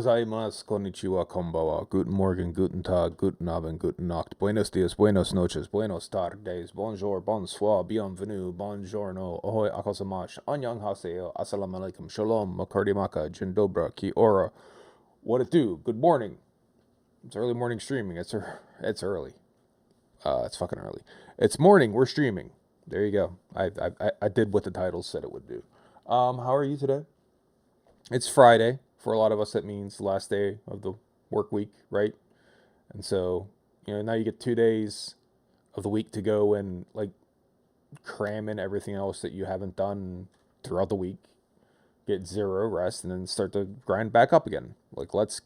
gozaimasu, konnichiwa, konbawa, guten Morgen, guten Tag, guten Abend, guten Nacht, buenos dias, buenos noches, buenos tardes, bonjour, bonsoir, bienvenue, buongiorno, ahoy, akosamash, annyeonghaseyo, assalamu alaikum, shalom, makardi maka, jindobra, ki ora. What it do? Good morning. It's early morning streaming. It's early. It's fucking early. It's morning. We're streaming. There you go. I did what the title said it would do. How are you today? It's Friday. For a lot of us, that means the last day of the work week, right? And so, now you get 2 days of the week to go and like cram in everything else that you haven't done throughout the week, get zero rest, and then start to grind back up again. Like, let's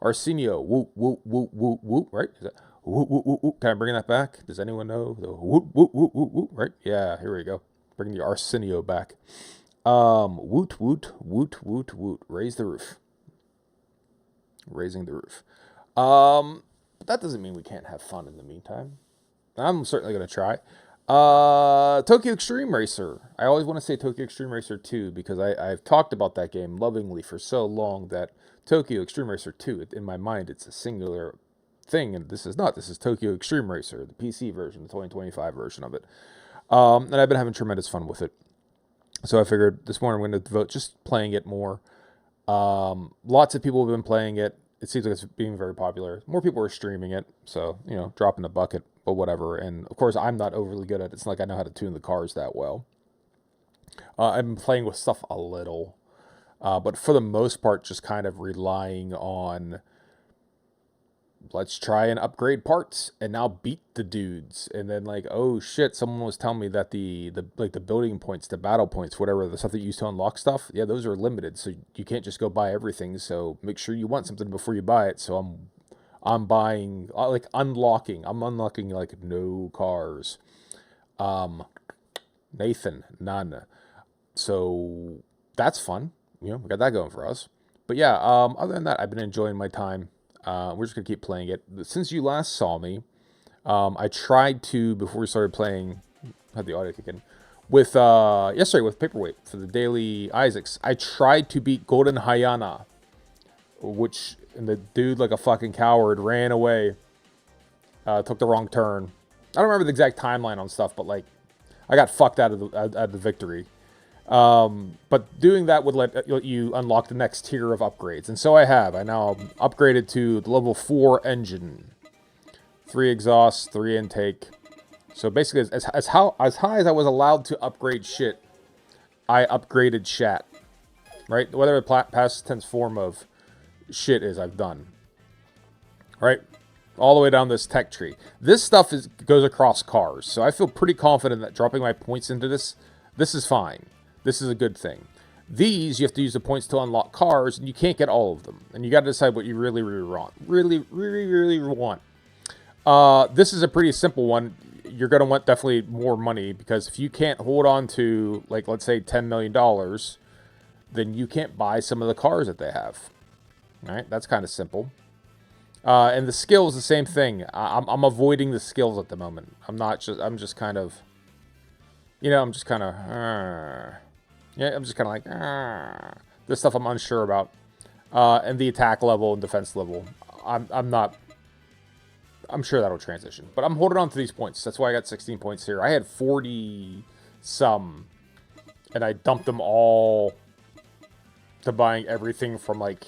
Arsenio, whoop, whoop, whoop, whoop, whoop, right? Is that, whoop, whoop, whoop, whoop. Can I bring that back? Does anyone know the whoop, whoop, whoop, whoop, whoop, right? Yeah, here we go. Bring the Arsenio back. Woot, woot, woot, woot, woot. Raise the roof. Raising the roof. But that doesn't mean we can't have fun in the meantime. I'm certainly going to try. Tokyo Xtreme Racer. I always want to say Tokyo Xtreme Racer 2 because I've talked about that game lovingly for so long that Tokyo Xtreme Racer 2, in my mind, it's a singular thing, and this is not. This is Tokyo Xtreme Racer, the PC version, the 2025 version of it. And I've been having tremendous fun with it. So I figured this morning I'm going to devote just playing it more. Lots of people have been playing it. It seems like it's being very popular. More people are streaming it. So, dropping the bucket, but whatever. And of course, I'm not overly good at it. It's not like I know how to tune the cars that well. I've been playing with stuff a little. But for the most part, just kind of relying on, let's try and upgrade parts and now beat the dudes. And then like, oh shit, someone was telling me that the building points, the battle points, whatever, the stuff that you use to unlock stuff, yeah, those are limited. So you can't just go buy everything. So make sure you want something before you buy it. So I'm buying, I'm unlocking like no cars. Nathan, none. So that's fun. We got that going for us. But yeah, other than that, I've been enjoying my time. We're just going to keep playing it. Since you last saw me, I tried to, before we started playing, had the audio kick in, with, yesterday with Paperweight for the Daily Isaacs, I tried to beat Golden Hyena, and the dude, like a fucking coward, ran away, took the wrong turn. I don't remember the exact timeline on stuff, but, like, I got fucked out of the victory. But doing that would let you unlock the next tier of upgrades. And so I have. I now upgraded to the level 4 engine. 3 exhaust, 3 intake. So basically, as high as I was allowed to upgrade shit, I upgraded shat. Right? Whatever the past tense form of shit is, I've done. Right? All the way down this tech tree. This stuff goes across cars. So I feel pretty confident that dropping my points into this is fine. This is a good thing. These, you have to use the points to unlock cars, and you can't get all of them. And you got to decide what you really, really want. Really want. This is a pretty simple one. You're going to want definitely more money, because if you can't hold on to, like, let's say $10 million, then you can't buy some of the cars that they have. All right? That's kind of simple. And the skills, the same thing. I'm avoiding the skills at the moment. I'm just kind of, I'm just kind of like, this stuff I'm unsure about. And the attack level and defense level, I'm sure that'll transition. But I'm holding on to these points. That's why I got 16 points here. I had 40 some, and I dumped them all to buying everything from like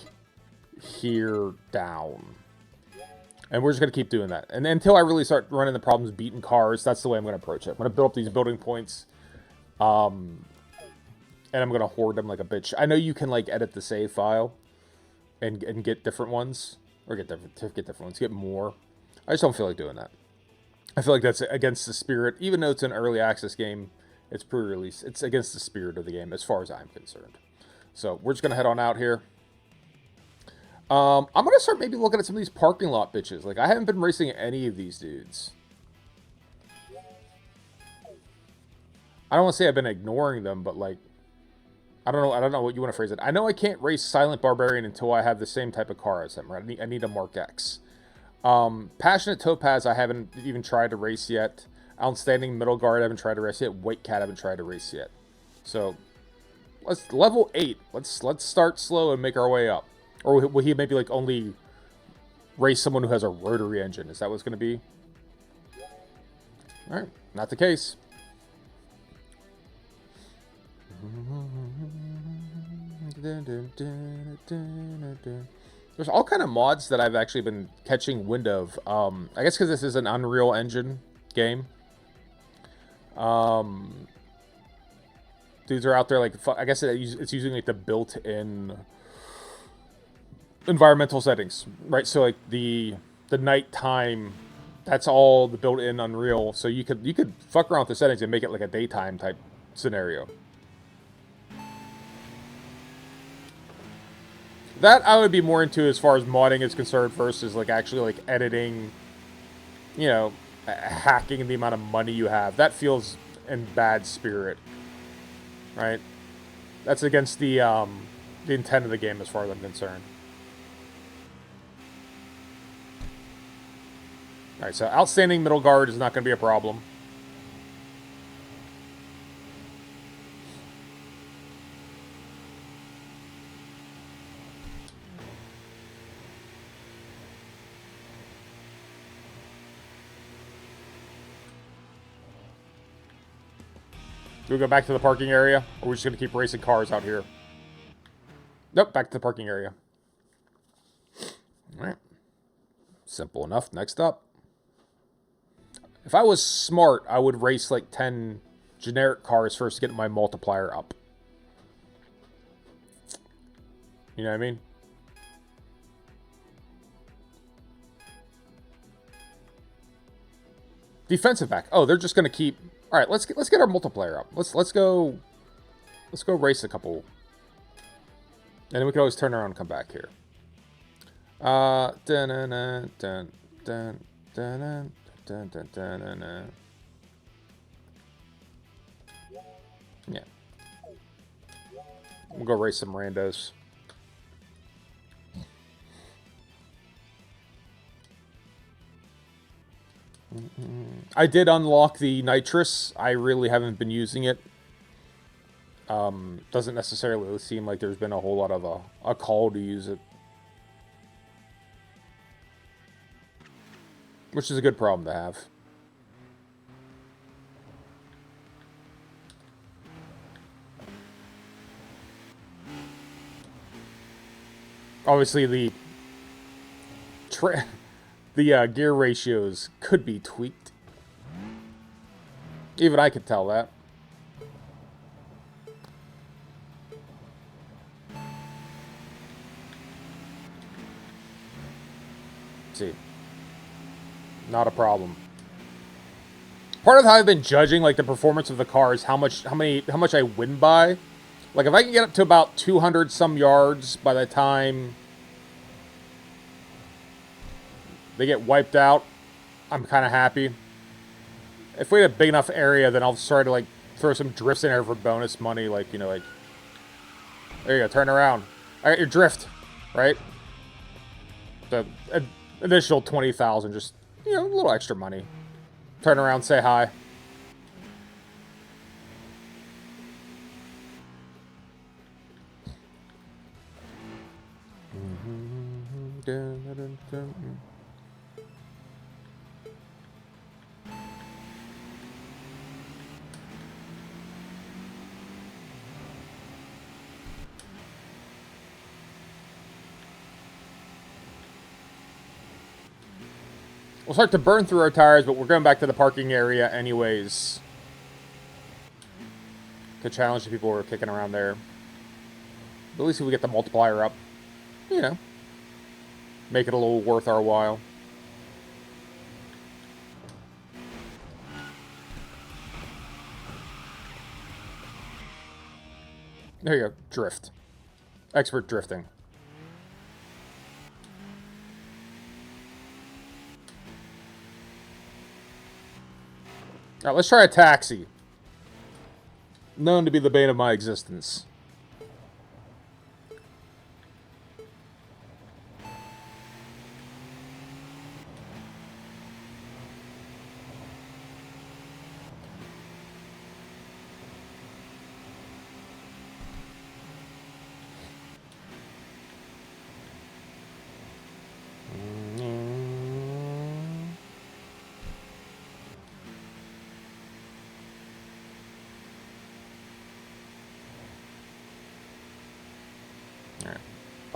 here down. And we're just going to keep doing that. And until I really start running the problems beating cars, that's the way I'm going to approach it. I'm going to build up these building points. And I'm going to hoard them like a bitch. I know you can, like, edit the save file and get different ones. Or get different ones. Get more. I just don't feel like doing that. I feel like that's against the spirit. Even though it's an early access game, it's pre-release. It's against the spirit of the game, as far as I'm concerned. So, we're just going to head on out here. I'm going to start maybe looking at some of these parking lot bitches. Like, I haven't been racing any of these dudes. I don't want to say I've been ignoring them, but, like, I don't know what you want to phrase it. I know I can't race Silent Barbarian until I have the same type of car as him, right? I need a Mark X. Passionate Topaz I haven't even tried to race yet. Outstanding Middle Guard I haven't tried to race yet. White Cat I haven't tried to race yet. So, let's level 8. Let's start slow and make our way up. Or will he maybe like only race someone who has a rotary engine? Is that what's going to be? All right, not the case. There's all kind of mods that I've actually been catching wind of. I guess because this is an Unreal Engine game. Dudes are out there like, I guess it's using like the built-in environmental settings, right? So like the nighttime, that's all the built-in Unreal. So you could fuck around with the settings and make it like a daytime type scenario. That I would be more into as far as modding is concerned versus like actually like editing, you know, hacking the amount of money you have. That feels in bad spirit, right? That's against the intent of the game as far as I'm concerned. All right, so outstanding middle guard is not going to be a problem. Do we go back to the parking area, or are we just going to keep racing cars out here? Nope, back to the parking area. All right. Simple enough. Next up. If I was smart, I would race like 10 generic cars first to get my multiplier up. You know what I mean? Defensive back. Oh, they're just going to keep... All right, let's get our multiplier up. Let's go race a couple. And then we can always turn around and come back here. Yeah. We'll go race some randos. I did unlock the nitrous. I really haven't been using it. Doesn't necessarily seem like there's been a whole lot of a call to use it. Which is a good problem to have. Obviously, the gear ratios could be tweaked. Even I could tell that. Let's see. Not a problem. Part of how I've been judging like the performance of the car is how much I win by. Like if I can get up to about 200 some yards by the time they get wiped out, I'm kind of happy. If we had a big enough area, then I'll start to like throw some drifts in there for bonus money. Like, you know, like, there you go, turn around. I got your drift, right? The additional 20,000, just, you know, a little extra money. Turn around, say hi. We'll start to burn through our tires, but we're going back to the parking area anyways. To challenge the people who are kicking around there. But at least if we get the multiplier up, you know, make it a little worth our while. There you go, drift. Expert drifting. All right, let's try a taxi. Known to be the bane of my existence.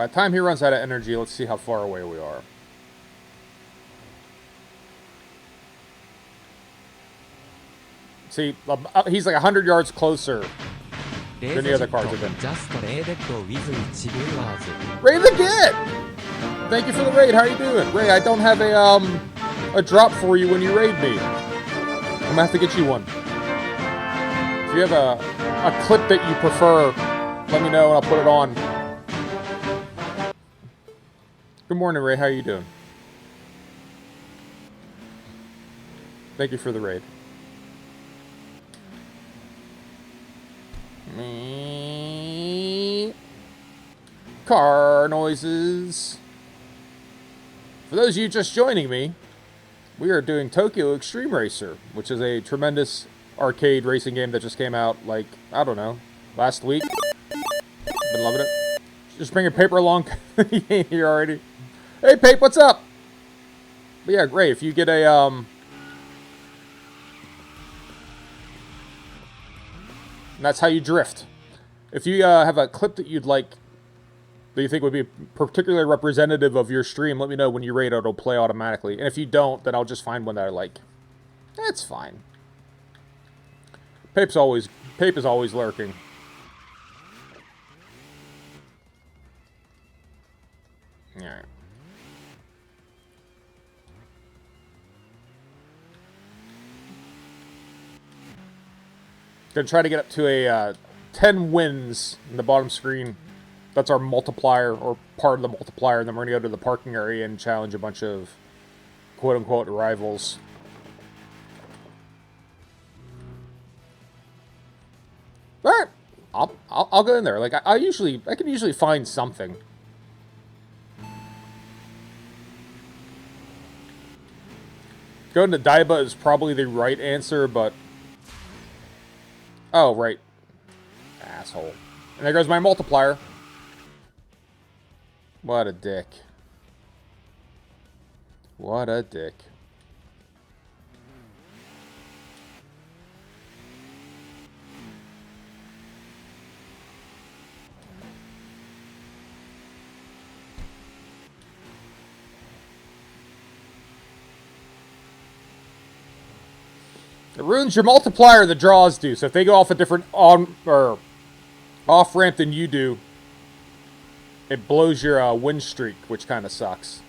By the time he runs out of energy, let's see how far away we are. See, he's like 100 yards closer than the other cars have been. Ray the Git! Thank you for the raid. How are you doing? Ray, I don't have a drop for you when you raid me. I'm gonna have to get you one. If you have a clip that you prefer, let me know and I'll put it on. Good morning, Ray. How are you doing? Thank you for the raid. Me. Car noises. For those of you just joining me, we are doing Tokyo Xtreme Racer, which is a tremendous arcade racing game that just came out, like, I don't know, last week. Been loving it. Just bringing Paper along. He ain't here already. Hey, Pape, what's up? But yeah, great. If you get a, and that's how you drift. If you have a clip that you'd like, that you think would be particularly representative of your stream, let me know when you rate it. It'll play automatically. And if you don't, then I'll just find one that I like. That's fine. Pape is always lurking. Alright. Gonna try to get up to a 10 wins in the bottom screen. That's our multiplier, or part of the multiplier, and then we're gonna go to the parking area and challenge a bunch of quote-unquote rivals. Alright, I'll go in there. Like, I can usually find something. Going to Daiba is probably the right answer, but... Oh, right. Asshole. And there goes my multiplier. What a dick. What a dick. It ruins your multiplier, the draws do. So if they go off a different on or off ramp than you do, it blows your win streak, which kind of sucks.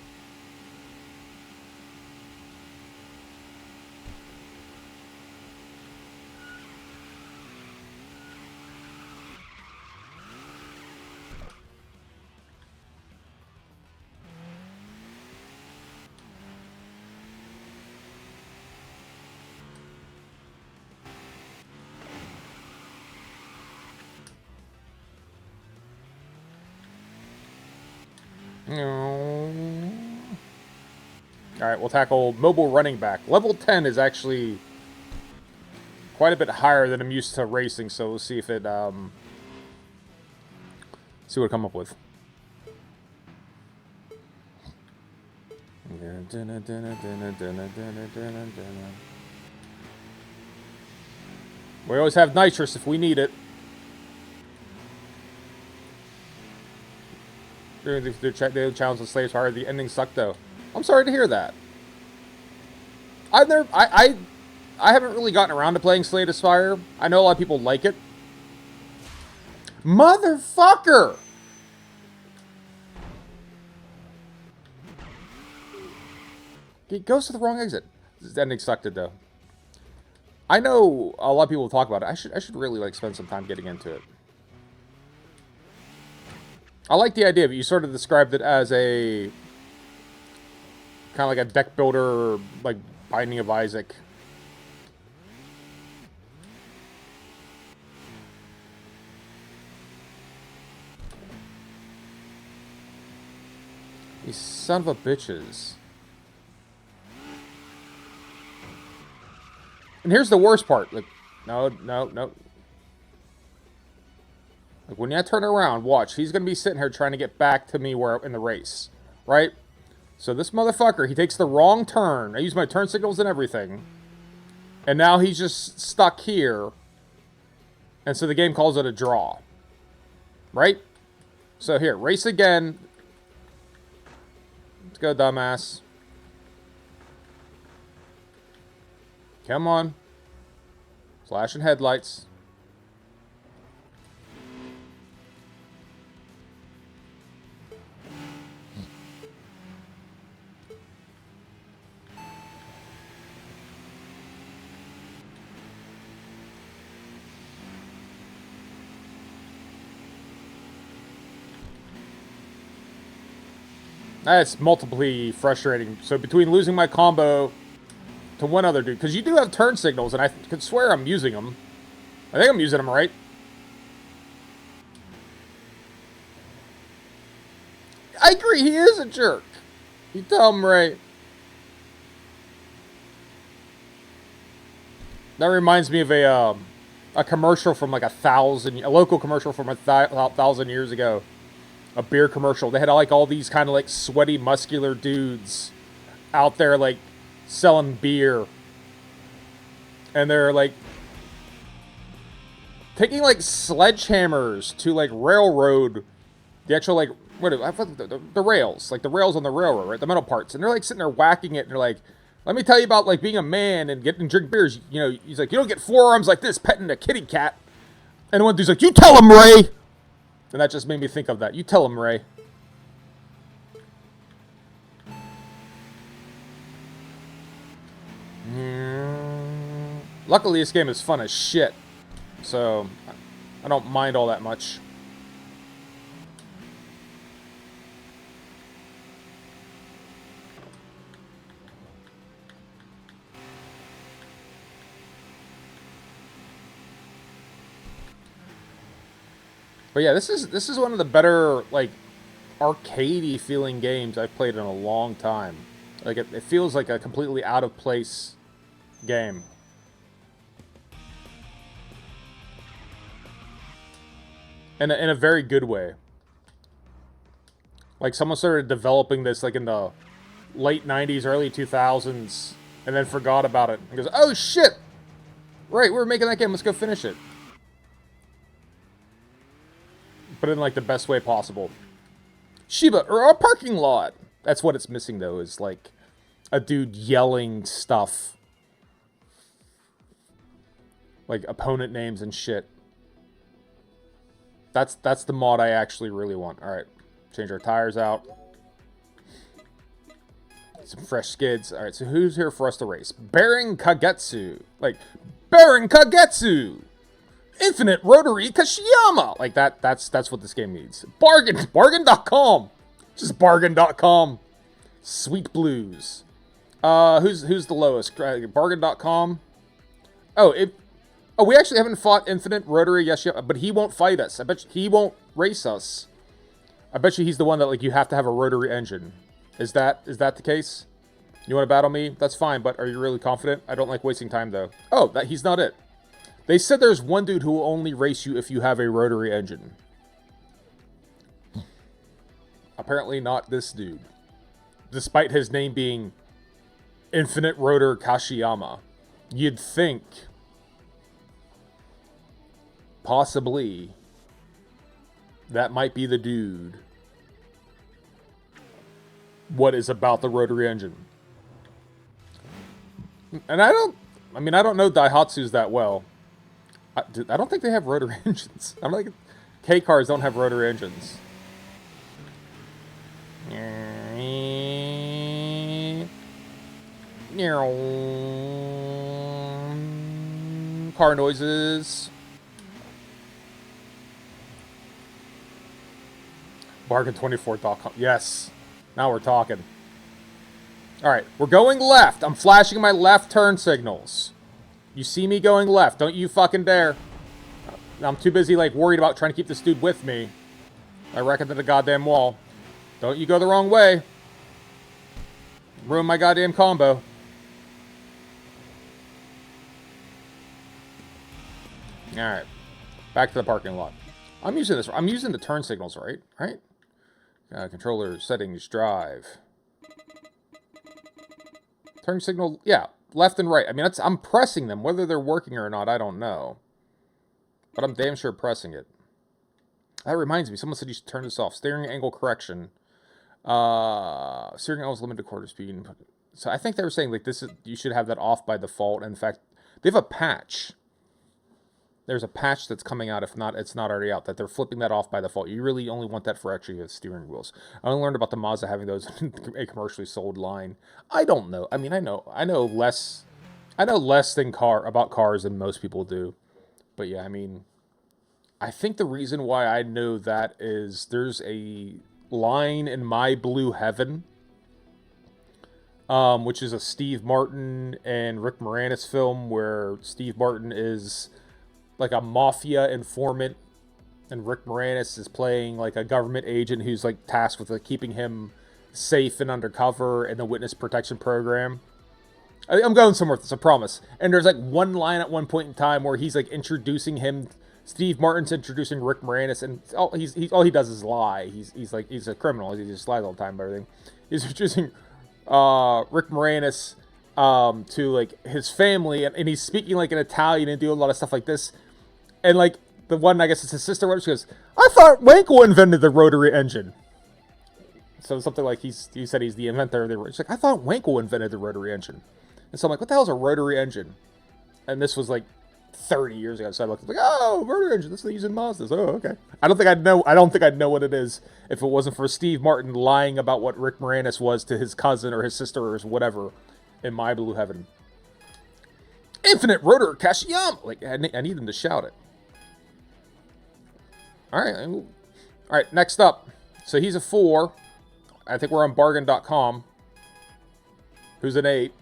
Alright, we'll tackle mobile running back. Level 10 is actually quite a bit higher than I'm used to racing, so we'll see if it, see what I come up with. We always have nitrous if we need it. They challenge the slaves hard. The ending sucked though. I'm sorry to hear that. I haven't really gotten around to playing Slay the Spire. I know a lot of people like it. Motherfucker! It goes to the wrong exit. This ending sucked it though. I know a lot of people talk about it. I should really like spend some time getting into it. I like the idea of it. You sort of described it as a kind of like a deck builder, like Binding of Isaac. These son of a bitches. And here's the worst part. Like, no. Like, when I turn around, watch. He's going to be sitting here trying to get back to me where in the race. Right? So this motherfucker, he takes the wrong turn. I use my turn signals and everything. And now he's just stuck here. And so the game calls it a draw. Right? So here, race again. Let's go, dumbass. Come on. Flashing headlights. That's multiply frustrating. So between losing my combo to one other dude, because you do have turn signals, and I could swear I'm using them. I think I'm using them right. I agree, he is a jerk. You tell him right. That reminds me of a commercial from like a local commercial from 1,000 years ago. A beer commercial. They had like all these kind of like sweaty, muscular dudes out there like selling beer. And they're like taking like sledgehammers to like railroad the actual like the rails, like the rails on the railroad, right? The metal parts. And they're like sitting there whacking it and they're like, let me tell you about like being a man and getting drink beers. You know, he's like, you don't get forearms like this petting a kitty cat. And one dude's like, you tell him, Ray. And that just made me think of that. You tell him, Ray. Luckily, this game is fun as shit. So, I don't mind all that much. But yeah, this is one of the better, like, arcadey feeling games I've played in a long time. Like, it feels like a completely out of place game. In a very good way. Like, someone started developing this, like, in the late 90s, early 2000s, and then forgot about it. And goes, oh, shit! Right, we were making that game, let's go finish it. But in, like, the best way possible. Shiba, or a parking lot! That's what it's missing, though, is, like, a dude yelling stuff. Like, opponent names and shit. That's the mod I actually really want. Alright, change our tires out. Some fresh skids. Alright, so who's here for us to race? Baron Kagetsu! Like, Baron Kagetsu! Infinite Rotary Kashiyama! Like, that's what this game needs. Bargain! Bargain.com! Just bargain.com. Sweet blues. Who's the lowest? Bargain.com? Oh, we actually haven't fought Infinite Rotary yet, but he won't fight us. I bet you he won't race us. I bet you he's the one that, like, you have to have a rotary engine. Is that the case? You want to battle me? That's fine, but are you really confident? I don't like wasting time, though. Oh, he's not it. They said there's one dude who will only race you if you have a rotary engine. Apparently not this dude. Despite his name being Infinite Rotor Kashiyama. You'd think, possibly, that might be the dude. What is about the rotary engine? And I don't know Daihatsus that well. I don't think they have rotary engines. I'm like, K cars don't have rotary engines. Car noises. Bargain24.com. Yes. Now we're talking. Alright, we're going left. I'm flashing my left turn signals. You see me going left. Don't you fucking dare. I'm too busy, like, worried about trying to keep this dude with me. I reckon to the goddamn wall. Don't you go the wrong way. Ruin my goddamn combo. Alright. Back to the parking lot. I'm using the turn signals, right? Right? Controller settings, drive. Turn signal, yeah, left and right. I mean, I'm pressing them. Whether they're working or not, I don't know. But I'm damn sure pressing it. That reminds me, someone said you should turn this off. Steering angle correction. Steering angle is limited to quarter speed. So I think they were saying like this is you should have that off by default. And in fact, they have a patch. There's a patch that's coming out. If not, it's not already out. That they're flipping that off by default. You really only want that for actually steering wheels. I only learned about the Mazda having those in a commercially sold line. I don't know. I mean, I know less. I know less about cars than most people do. But yeah, I mean, I think the reason why I know that is there's a line in My Blue Heaven, which is a Steve Martin and Rick Moranis film where Steve Martin is like a mafia informant and Rick Moranis is playing like a government agent who's like tasked with like keeping him safe and undercover in the witness protection program. I'm going somewhere with this, I promise. And there's like one line at one point in time where he's like introducing him. Steve Martin's introducing Rick Moranis, and all he does is lie. He's a criminal. He just lies all the time about everything. He's introducing Rick Moranis to like his family, and he's speaking like an Italian and doing a lot of stuff like this. And like the one, I guess it's his sister, she goes, "I thought Wankel invented the rotary engine." So something like he said he's the inventor of the. She's like, "I thought Wankel invented the rotary engine." And so I'm like, "What the hell is a rotary engine?" And this was like 30 years ago, so I looked like, "Oh, rotary engine. This is using Mazdas." Oh, okay. I don't think I'd know what it is if it wasn't for Steve Martin lying about what Rick Moranis was to his cousin or his sister or his whatever in My Blue Heaven. Infinite rotor Kashiyama. Like I need them to shout it. All right. Next up, so he's a 4. I think we're on bargain.com. Who's an 8?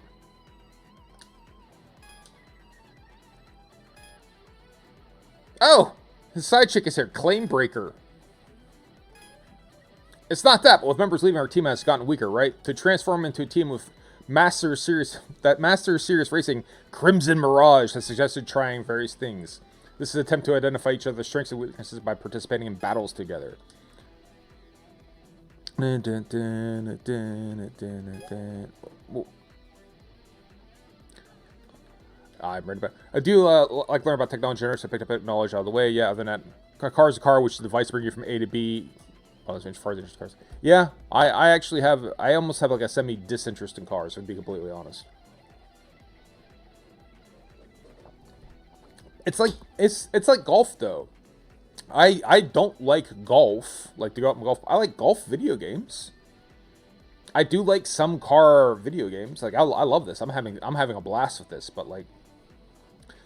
Oh, his side chick is here. Claim Breaker. It's not that, but with members leaving, our team has gotten weaker, right? To transform into a team with Master Series Racing Crimson Mirage has suggested trying various things. This is an attempt to identify each other's strengths and weaknesses by participating in battles together. I'm ready about. I do like learn about technology, so I picked up knowledge out of the way. Yeah, other than that, a car is a car, which is the device to bring you from A to B. Oh, as far as cars. Yeah, I actually have. I almost have like a semi-disinterest in cars, to be completely honest. It's like golf though. I don't like golf, like to go out and golf. I like golf video games. I do like some car video games. Like I love this. I'm having a blast with this. But like,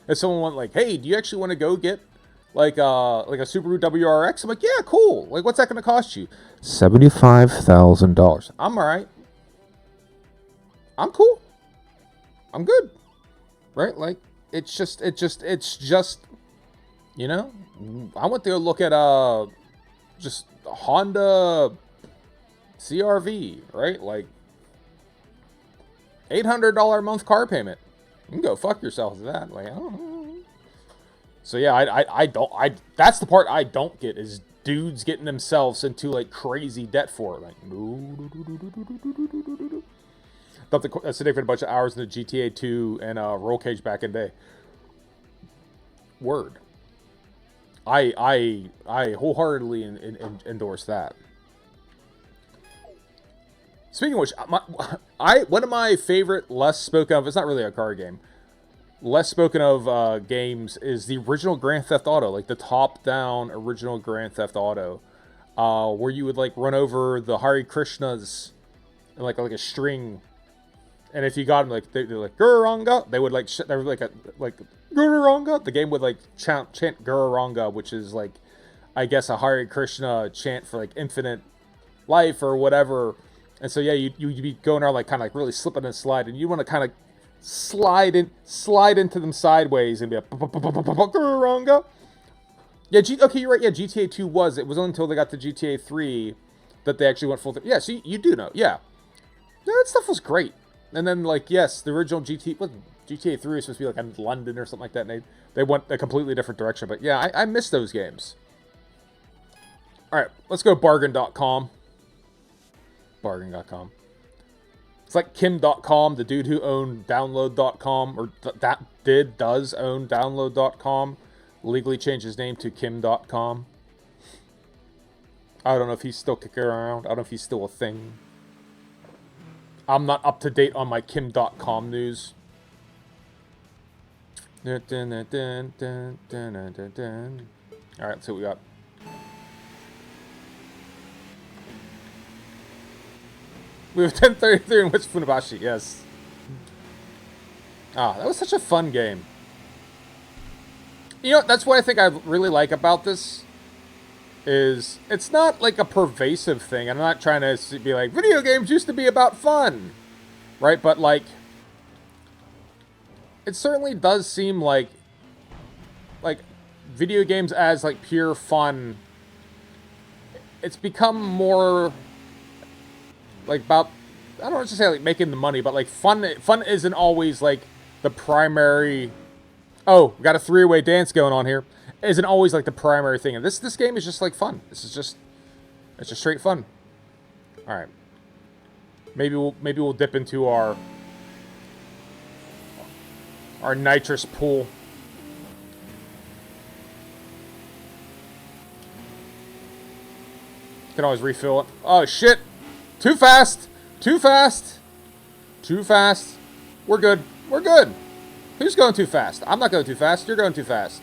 if someone went like, "Hey, do you actually want to go get like a Subaru WRX?" I'm like, "Yeah, cool. Like, what's that going to cost you?" $75,000. I'm all right. I'm cool. I'm good. Right? Like, it's just, you know, I went to go look at just Honda CRV, right? Like $800 a month car payment. You can go fuck yourself with that. Like, I don't know. So yeah, I that's the part I don't get is dudes getting themselves into like crazy debt for it. Like, that's the different bunch of hours in the GTA 2 and Roll Cage back in the day. Word. I wholeheartedly endorse that. Speaking of which, one of my favorite less spoken of, it's not really a car game, less spoken of games is the original Grand Theft Auto, like the top-down original Grand Theft Auto, where you would like run over the Hare Krishnas and like a string, and if you got them like they're like Gururanga, they would like they were like Gururanga. The game would like chant Gururanga, which is like I guess a Hare Krishna chant for like infinite life or whatever. And so yeah, you'd be going around like kind of like really slipping and sliding. You want to kind of slide into them sideways and be like Gururanga. Yeah, okay, you're right. Yeah, GTA 2 was. It was only until they got to GTA 3 that they actually went full. Yeah, so you do know. Yeah, that stuff was great. And then like yes, the original GTA 3 was supposed to be like in London or something like that. And they went a completely different direction. But yeah, I miss those games. All right, let's go bargain.com. Bargain.com. It's like Kim.com, the dude who owned Download.com, or does own Download.com, legally changed his name to Kim.com. I don't know if he's still kicking around. I don't know if he's still a thing. I'm not up to date on my Kim.com news. Alright, let's see what we got. We have 1033 in West Funabashi, yes. Ah, that was such a fun game. You know, that's what I think I really like about this. Is it's not like a pervasive thing. I'm not trying to be like, video games used to be about fun. Right? But like, it certainly does seem like video games as like pure fun, it's become more like about, I don't want to say like making the money, but like fun isn't always like the primary. Oh, we got a three-way dance going on here. Isn't always like the primary thing. And this game is just like fun. This is just, it's just straight fun. All right. Maybe we'll dip into our nitrous pool. Can always refill it. Oh shit! Too fast! Too fast! Too fast. We're good. We're good. Who's going too fast? I'm not going too fast. You're going too fast.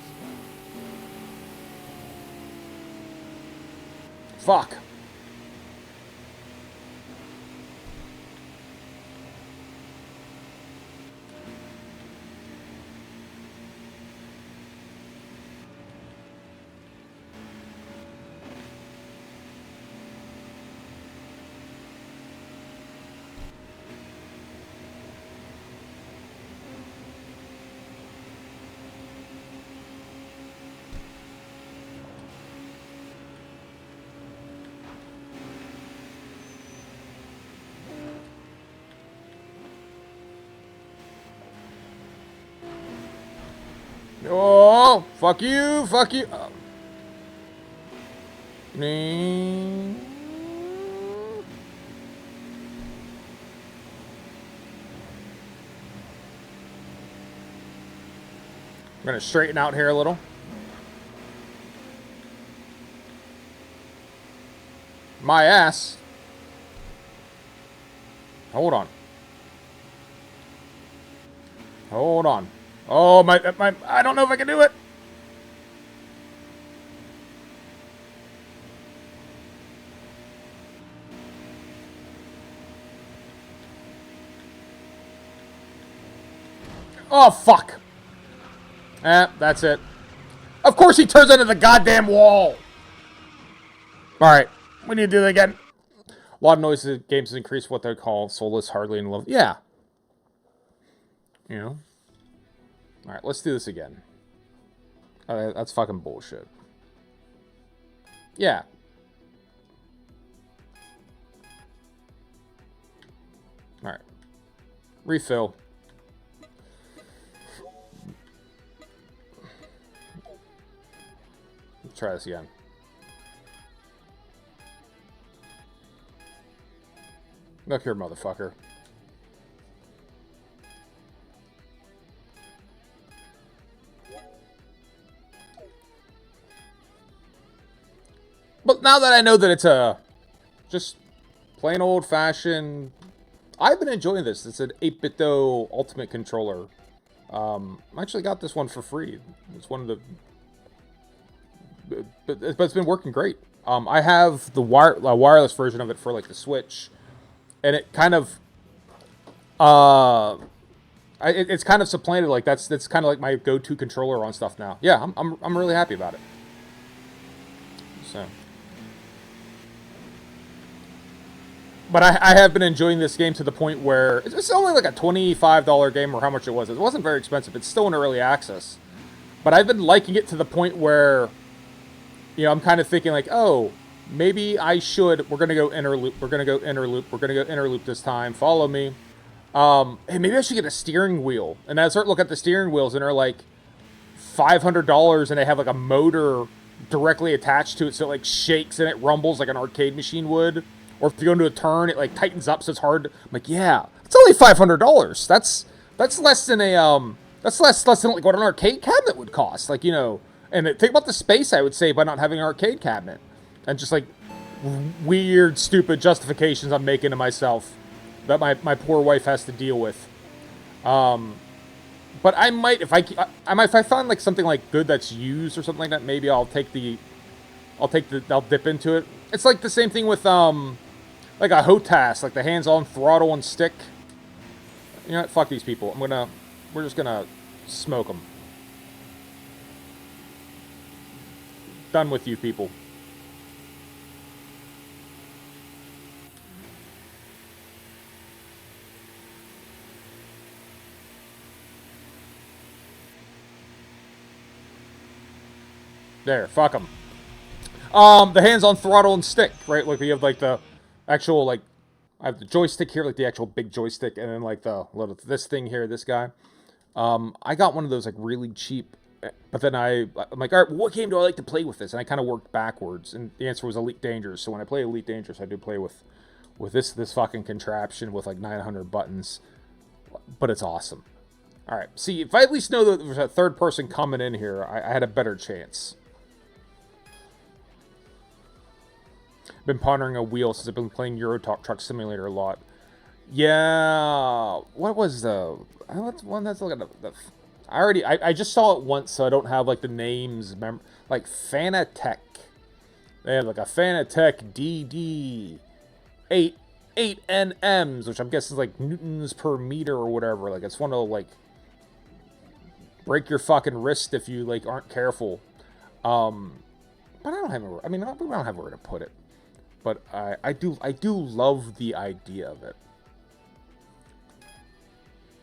Fuck. Oh, fuck you, fuck you. Oh. I'm gonna straighten out here a little. My ass. Hold on. Hold on. Oh, my, I don't know if I can do it. Oh, fuck. That's it. Of course he turns into the goddamn wall. Alright, we need to do that again. A lot of noise in games has increased what they call soulless, hardly in love. Yeah. You know? Alright, let's do this again. That's fucking bullshit. Yeah. Alright. Refill. Let's try this again. Look here, motherfucker. But now that I know that it's a just plain old-fashioned, I've been enjoying this. It's an 8-bit-o Ultimate controller. I actually got this one for free. It's one of the, but it's been working great. I have the wireless version of it for like the Switch, and it kind of, it's kind of supplanted. Like that's kind of like my go-to controller on stuff now. Yeah, I'm really happy about it. So. But I have been enjoying this game to the point where it's only like a $25 game or how much it was. It wasn't very expensive. It's still in early access. But I've been liking it to the point where, you know, I'm kind of thinking like, oh, maybe I should. We're going to go interloop. We're going to go interloop. We're going to go interloop this time. Follow me. Hey, maybe I should get a steering wheel. And I start looking at the steering wheels and they're like $500 and they have like a motor directly attached to it. So it like shakes and it rumbles like an arcade machine would. Or if you go into a turn, it like tightens up, so it's hard. I'm like, yeah, it's only $500. That's less than a that's less than like what an arcade cabinet would cost. Like, you know, and think about the space I would save by not having an arcade cabinet, and just like weird, stupid justifications I'm making to myself that my poor wife has to deal with. But I might, if I find like something like good that's used or something like that, maybe I'll dip into it. It's like the same thing with like a HOTAS, like the hands-on throttle and stick. You know what? Fuck these people. We're just gonna smoke them. Done with you people. There, fuck them. The hands-on throttle and stick, right? Like we have like the actual like, I have the joystick here, like the actual big joystick, and then like the little this thing here, this guy. I got one of those like really cheap, but then I'm like, all right, what game do I like to play with this? And I kind of worked backwards, and the answer was Elite Dangerous. So when I play Elite Dangerous, I do play with this fucking contraption with like 900 buttons, but it's awesome. All right, see, if I at least know that there's a third person coming in here, I had a better chance. Been pondering a wheel since I've been playing Euro Truck Simulator a lot. Yeah, what was the one that's looking at the I just saw it once, so I don't have like the names. Like Fanatec, they have like a Fanatec DD 8 NMs, which I'm guessing is like newtons per meter or whatever. Like it's one of like break your fucking wrist if you like aren't careful. But I don't have I don't have where to put it. But I do love the idea of it.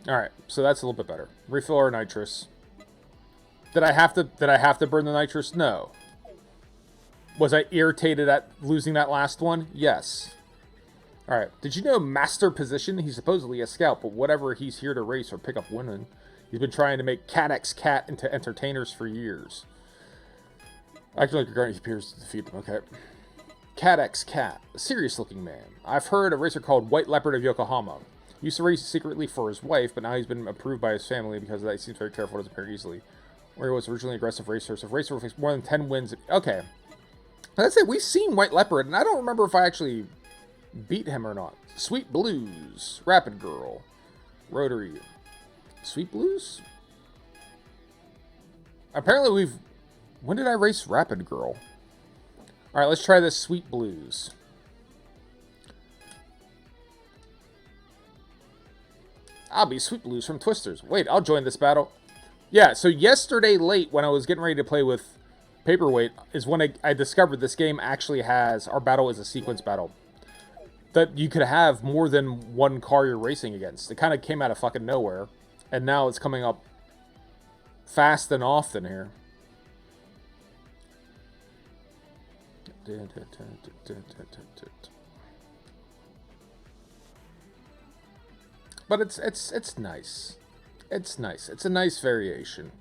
All right, so that's a little bit better. Refill our nitrous. Did I have to burn the nitrous? No. Was I irritated at losing that last one? Yes. All right. Did you know Master Position? He's supposedly a scout, but whatever he's here to race or pick up winning. He's been trying to make Cat X Cat into entertainers for years. Acting like you're going to appears to defeat them. Okay. Cat X Cat, a serious-looking man. I've heard a racer called White Leopard of Yokohama. He used to race secretly for his wife, but now he's been approved by his family because of that. He seems very careful, doesn't appear easily. Where he was originally an aggressive racer, so if racer will face more than 10 wins. Okay. Let's say we've seen White Leopard, and I don't remember if I actually beat him or not. Sweet Blues, Rapid Girl, Rotary. Sweet Blues? Apparently we've... When did I race Rapid Girl? Alright, let's try this Sweet Blues. I'll be Sweet Blues from Twisters. Wait, I'll join this battle. Yeah, so yesterday late when I was getting ready to play with Paperweight is when I discovered this game actually has, our battle is a sequence battle. That you could have more than one car you're racing against. It kind of came out of fucking nowhere. And now it's coming up fast and often here. But it's nice. It's nice. It's a nice variation.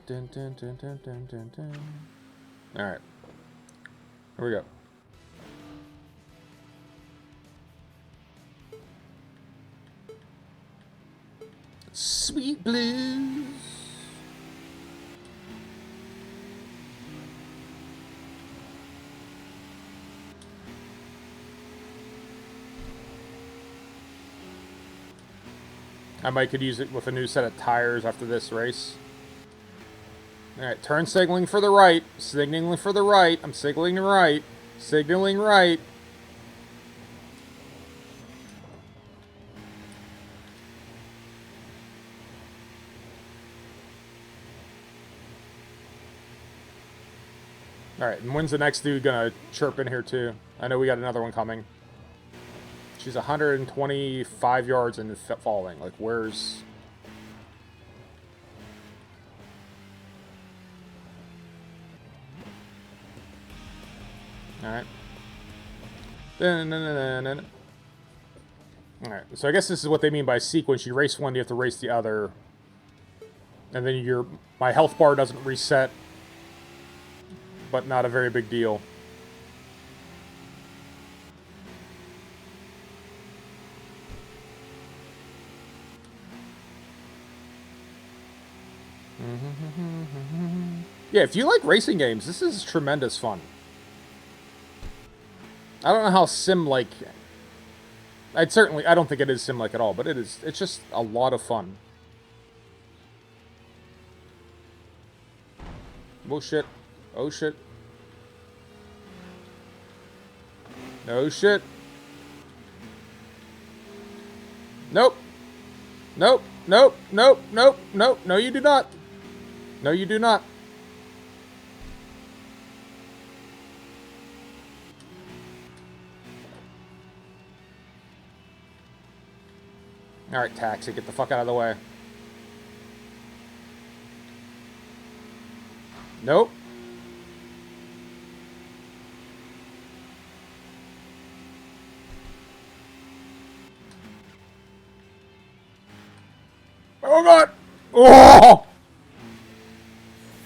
Alright. Here we go. Sweet Blues. I might could use it with a new set of tires after this race. Alright, turn signaling for the right. Signaling for the right. I'm signaling right. Signaling right. Alright, and when's the next dude gonna chirp in here too? I know we got another one coming. She's 125 yards and falling. Like, where's... Alright. Alright, so I guess this is what they mean by sequence. You race one, you have to race the other. And then my health bar doesn't reset. But not a very big deal. Yeah, if you like racing games, this is tremendous fun. I don't know how sim-like... I don't think it is sim-like at all, but it is. It's just a lot of fun. Oh shit. Oh shit. No shit. Nope. Nope. Nope. Nope. Nope. Nope. No, you do not. No, you do not. Alright, taxi, get the fuck out of the way. Nope. Oh god! Oh!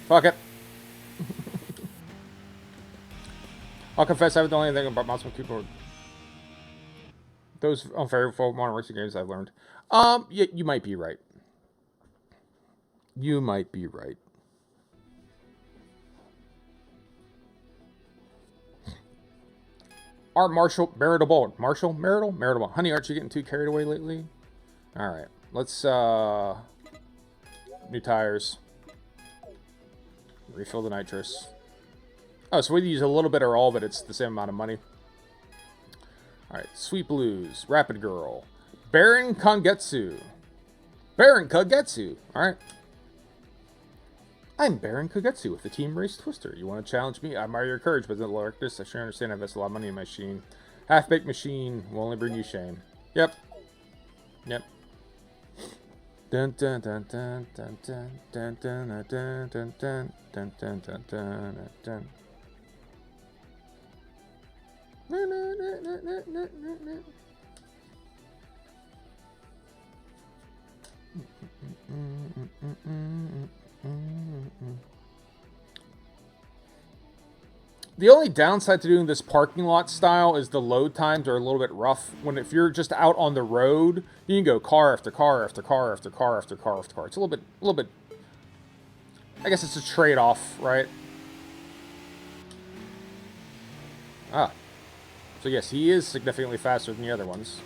Fuck it. I'll confess I haven't done anything about mouse and keyboard. Those unfavorable modern racing games I've learned. Yeah, you might be right. You might be right. Art Marshall, Maritable. Marshall? Marital? Maritable. Honey, aren't you getting too carried away lately? Alright. Let's, new tires. Refill the nitrous. Oh, so we use a little bit or all of it, it's the same amount of money. Alright, Sweet Blues, Rapid Girl, Baron Kongetsu. Baron Kogetsu. Alright. I'm Baron Kogetsu with the Team Race Twister. You want to challenge me? I admire your courage, but in the darkness, I sure understand I invest a lot of money in my machine. Half-baked machine will only bring you shame. Yep. Yep. Dun dun dun dun dun dun dun dun dun dun dun dun dun dun dun dun. The only downside to doing this parking lot style is the load times are a little bit rough. If you're just out on the road, you can go car after car after car after car after car after car. It's a little bit. I guess it's a trade-off, right? Ah. So yes, he is significantly faster than the other ones.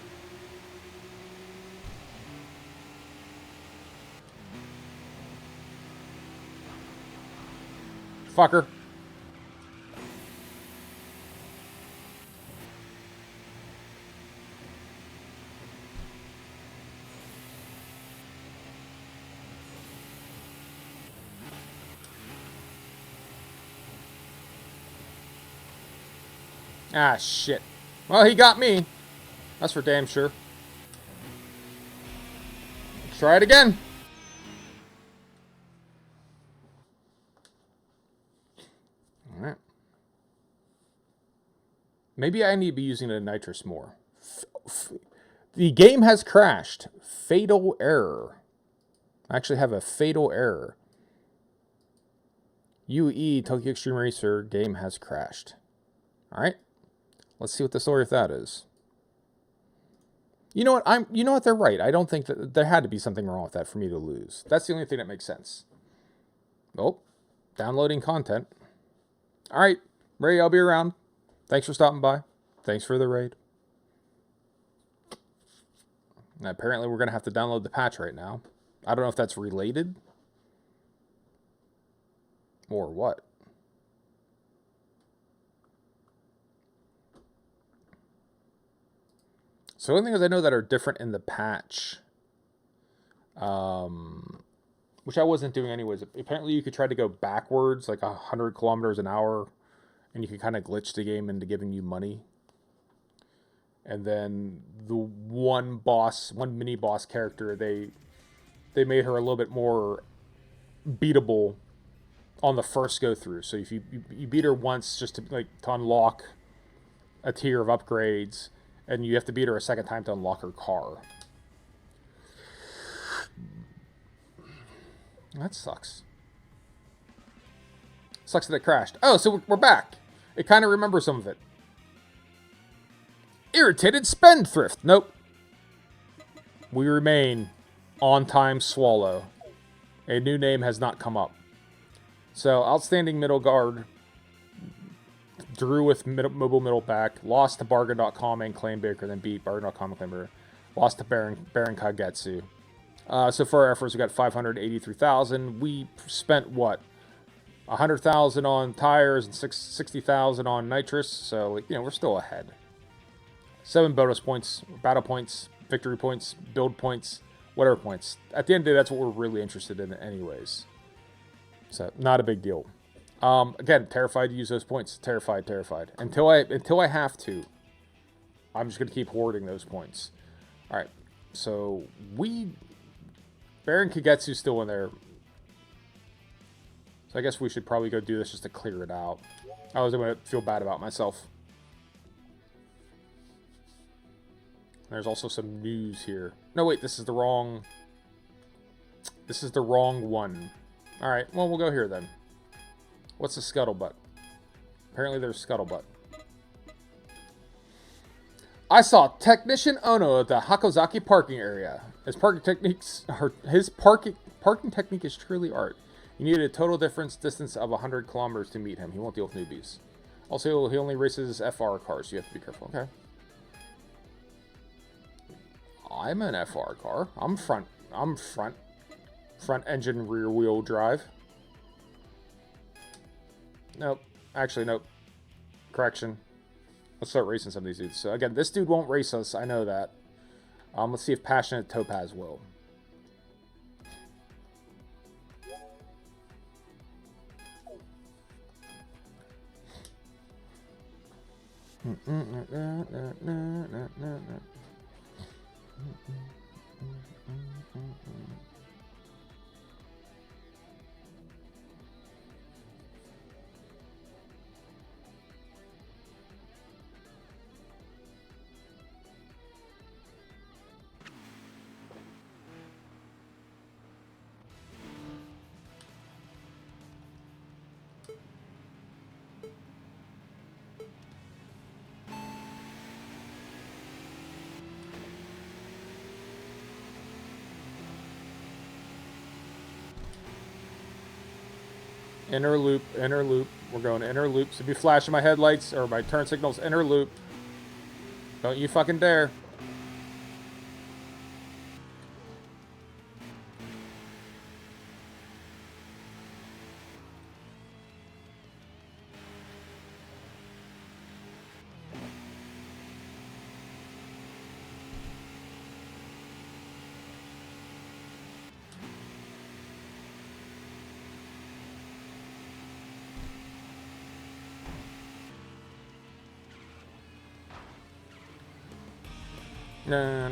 Fucker. Ah, shit. Well, he got me. That's for damn sure. Let's try it again. Alright. Maybe I need to be using the nitrous more. The game has crashed. Fatal error. I actually have a fatal error. UE, Tokyo Xtreme Racer, game has crashed. Alright. Let's see what the story of that is. You know what? You know what? They're right. I don't think that there had to be something wrong with that for me to lose. That's the only thing that makes sense. Oh, downloading content. All right, Ray, I'll be around. Thanks for stopping by. Thanks for the raid. And apparently, we're gonna have to download the patch right now. I don't know if that's related or what. So the only things I know that are different in the patch, which I wasn't doing anyways. Apparently, you could try to go backwards, like 100 kilometers an hour, and you can kind of glitch the game into giving you money. And then the one mini boss character, they made her a little bit more beatable on the first go through. So if you beat her once just to unlock a tier of upgrades. And you have to beat her a second time to unlock her car. That sucks. Sucks that it crashed. Oh, so we're back. It kind of remembers some of it. Irritated spendthrift. Nope. We remain on time swallow. A new name has not come up. So, outstanding middle guard. drew with mobile middle back, lost to Bargain.com and Claimbaker, then beat Bargain.com and Claimbaker, lost to Baron Kagetsu. So for our efforts, we got 583,000. We spent what? 100,000 on tires and 60,000 on nitrous. So we're still ahead. 7 bonus points, battle points, victory points, build points, whatever points. At the end of the day, that's what we're really interested in, anyways. So not a big deal. Again, terrified to use those points. Terrified. Until I have to, I'm just gonna keep hoarding those points. All right. So Baron Kagetsu's still in there. So I guess we should probably go do this just to clear it out. I was going to feel bad about myself. There's also some news here. No, wait, this is the wrong one. All right, well, we'll go here then. What's the scuttlebutt? Apparently there's scuttlebutt. I saw Technician Ono at the Hakozaki parking area. His parking technique is truly art. You need a total distance of 100 kilometers to meet him. He won't deal with newbies. Also, he only races FR cars, so you have to be careful. Okay. I'm an FR car. I'm front engine, rear wheel drive. Nope. Actually, nope. Correction. Let's start racing some of these dudes. So again, this dude won't race us. I know that. Let's see if Passionate Topaz will. Inner loop. We're going inner loop. So be flashing my headlights or my turn signals. Inner loop. Don't you fucking dare. Nah.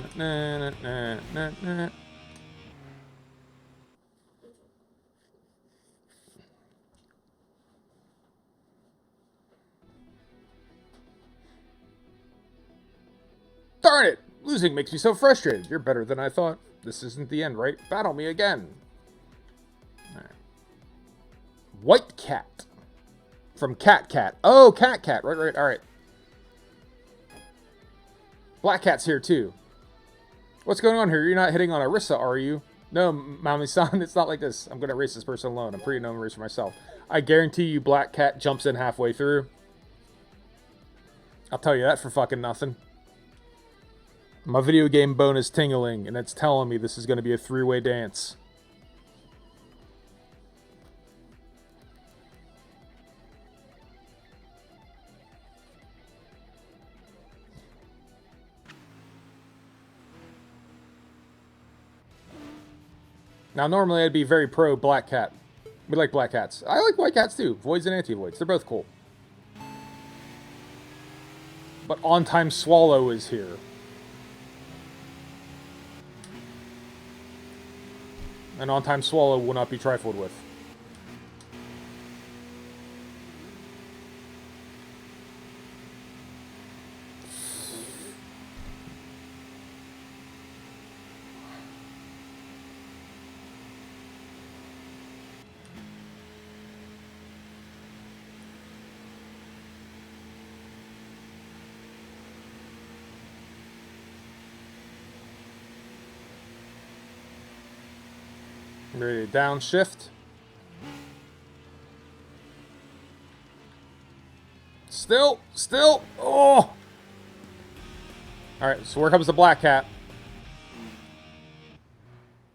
Darn it! Losing makes me so frustrated. You're better than I thought. This isn't the end, right? Battle me again. All right. White Cat. From Cat. Oh, Cat. Right. All right. Black Cat's here, too. What's going on here? You're not hitting on Arissa, are you? No, Mami-san, it's not like this. I'm going to race this person alone. I'm pretty known racer myself. I guarantee you Black Cat jumps in halfway through. I'll tell you that for fucking nothing. My video game bone is tingling, and it's telling me this is going to be a three-way dance. Now, normally I'd be very pro Black Cat. We like Black Cats. I like White Cats too. Voids and Anti-Voids. They're both cool. But On Time Swallow is here. And On Time Swallow will not be trifled with. Ready to downshift. Still. Oh! Alright, so here comes the black cat.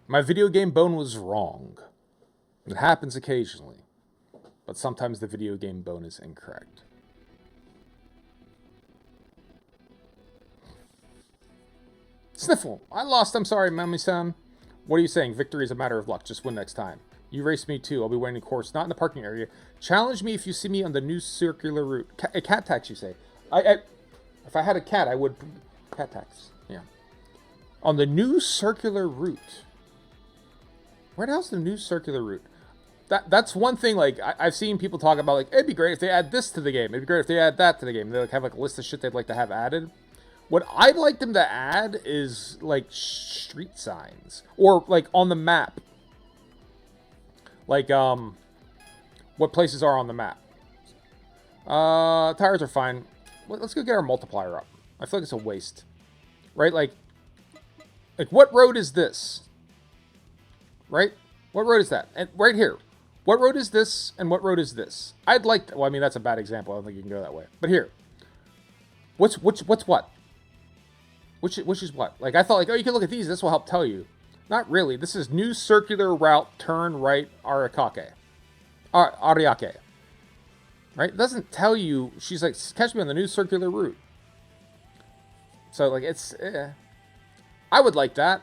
My video game bone was wrong. It happens occasionally. But sometimes the video game bone is incorrect. Sniffle. I lost. I'm sorry, Mammy-san. What are you saying? Victory is a matter of luck. Just win next time. You race me too. I'll be waiting course, not in the parking area. Challenge me if you see me on the new circular route. A cat tax, you say? If I had a cat, I would... Cat tax. Yeah. On the new circular route. Where the hell's the new circular route? That's one thing, like, I've seen people talk about, like, it'd be great if they add this to the game. It'd be great if they add that to the game. They like have, like, a list of shit they'd like to have added. What I'd like them to add is, like, street signs. Or, like, on the map. Like, what places are on the map. Tires are fine. Let's go get our multiplier up. I feel like it's a waste. Right? Like, what road is this? Right? What road is that? And right here. What road is this, and what road is this? I'd like to... Well, I mean, that's a bad example. I don't think you can go that way. But here. What's what? Which is what? Like, I thought, like, oh, you can look at these. This will help tell you. Not really. This is new circular route, turn right, Ariake. Ariake. Right? It doesn't tell you... She's like, catch me on the new circular route. So, like, it's... I would like that.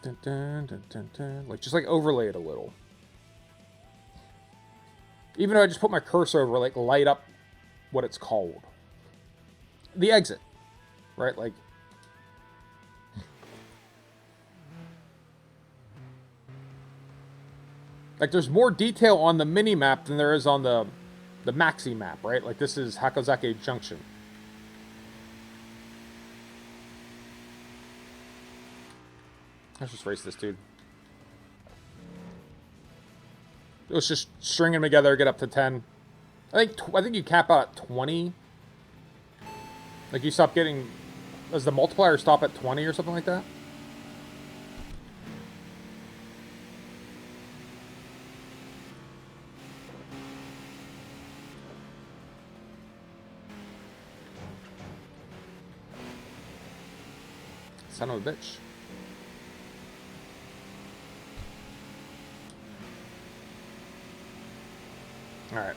Dun, dun, dun, dun, dun. Like, just, like, overlay it a little. Even though I just put my cursor over, like, light up what it's called. The exit. Right? Like... Like, there's more detail on the mini-map than there is on the maxi map, right? Like, this is Hakozake Junction. Let's just race this dude. Let's just string them together, get up to 10. I think you cap out at 20. Like, you stop getting... Does the multiplier stop at 20 or something like that? Son of a bitch. Alright.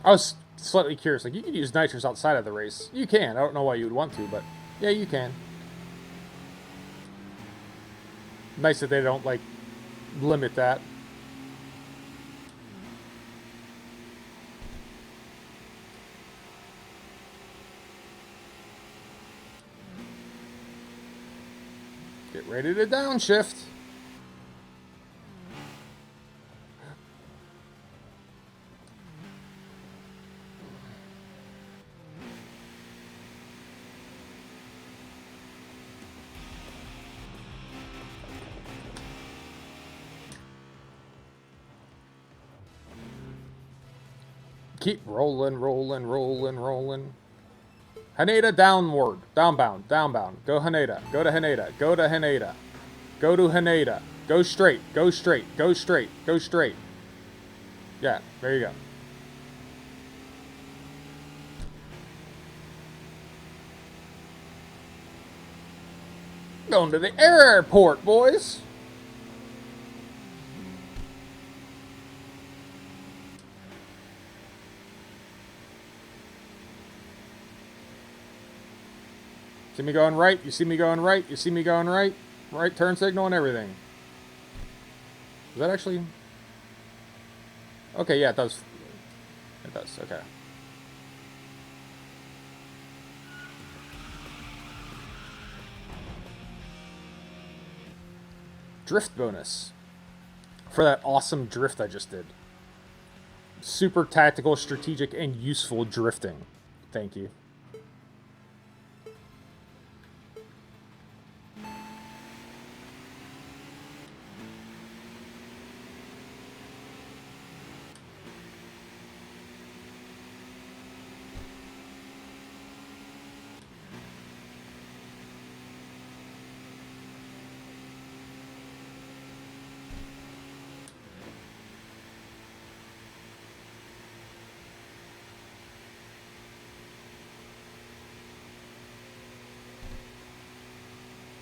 I was slightly curious. Like, you can use nitrous outside of the race. You can. I don't know why you would want to, but yeah, you can. Nice that they don't, like, limit that. Get ready to downshift. keep rolling, rolling, rolling, rolling. Haneda downward. Downbound. Downbound. Go Haneda. Go to Haneda. Go to Haneda. Go to Haneda. Go straight. Go straight. Go straight. Go straight. Yeah, there you go. Going to the airport, boys. See me going right? You see me going right? You see me going right? Right turn signal and everything. Is that actually... Okay, yeah, it does. It does, okay. Drift bonus. For that awesome drift I just did. Super tactical, strategic, and useful drifting. Thank you.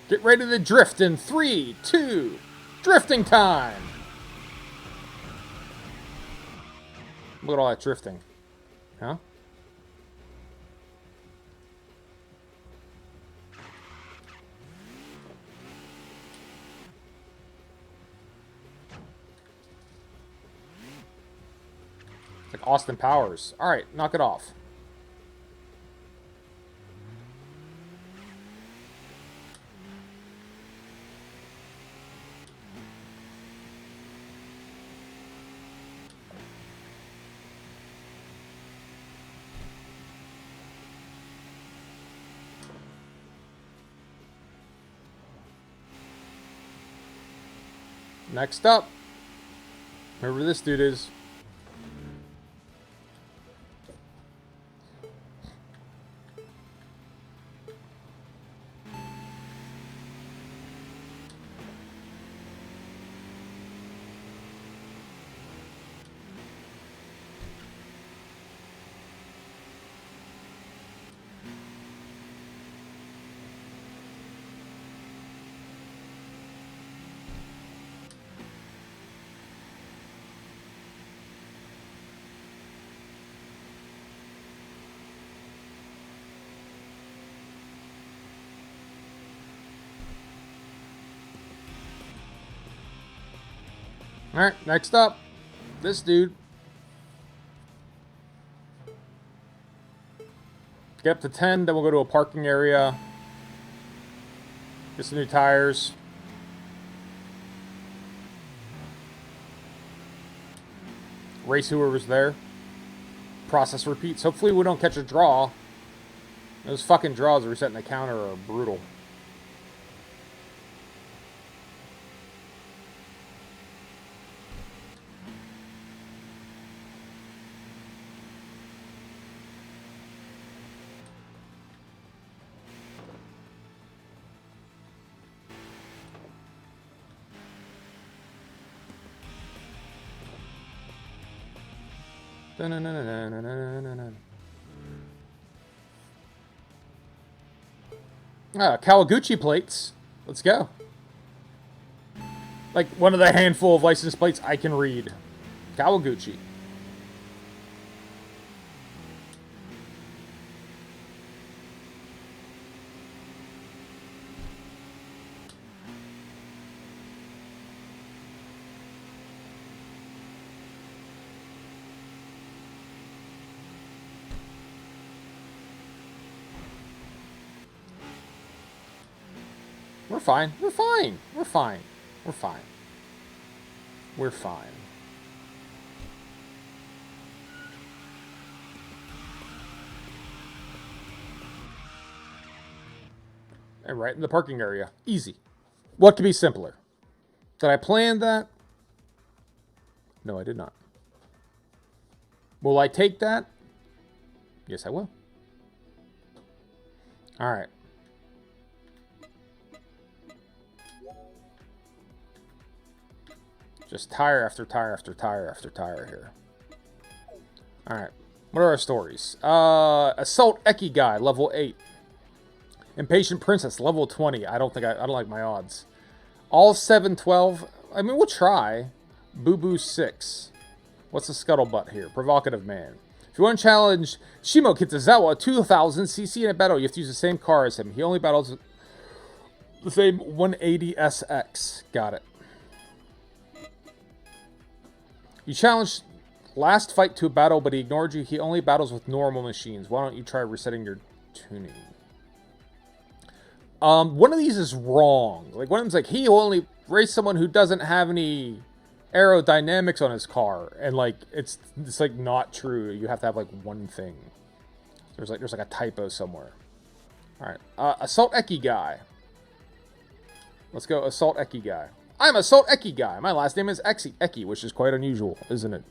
Get ready to drift in 3, 2, drifting time! Look at all that drifting. Huh? It's like Austin Powers. Alright, knock it off. Next up, whoever this dude is. Alright, next up, this dude. Get up to 10, then we'll go to a parking area. Get some new tires. Race whoever's there. Process repeats. Hopefully we don't catch a draw. Those fucking draws resetting the counter are brutal. Kawaguchi plates. Let's go. Like one of the handful of license plates I can read. Kawaguchi. We're fine. We're fine. We're fine. We're fine. We're fine. And right in the parking area. Easy. What could be simpler? Did I plan that? No, I did not. Will I take that? Yes, I will. All right. Just tire after tire after tire after tire here. All right. What are our stories? Assault Eki guy, level 8. Impatient Princess, level 20. I don't like my odds. All 712. I mean, we'll try. Boo Boo 6. What's the scuttlebutt here? Provocative man. If you want to challenge Shimo Kitazawa 2000cc in a battle, you have to use the same car as him. He only battles the same 180SX. Got it. You challenged last fight to a battle, but he ignored you. He only battles with normal machines. Why don't you try resetting your tuning? One of these is wrong. Like, one of them's like, he will only race someone who doesn't have any aerodynamics on his car. And, like, it's like, not true. You have to have, like, one thing. There's like a typo somewhere. Alright. Assault Eki guy. Let's go Assault Eki guy. I'm Assault Eki guy. My last name is Eki, which is quite unusual, isn't it?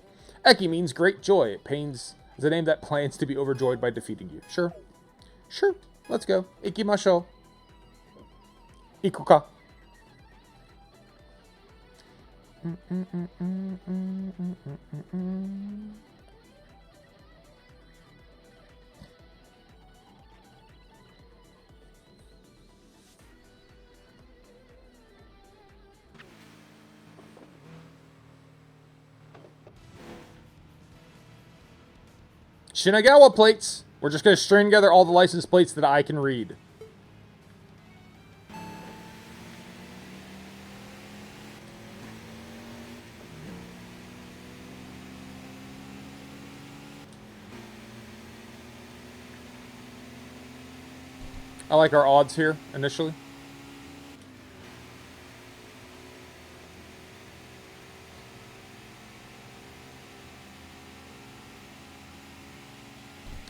Eki means great joy. Pains is a name that plans to be overjoyed by defeating you. Sure. Sure. Let's go. Ikimashou. Ikuka. Shinagawa plates. We're just going to string together all the license plates that I can read. I like our odds here, initially.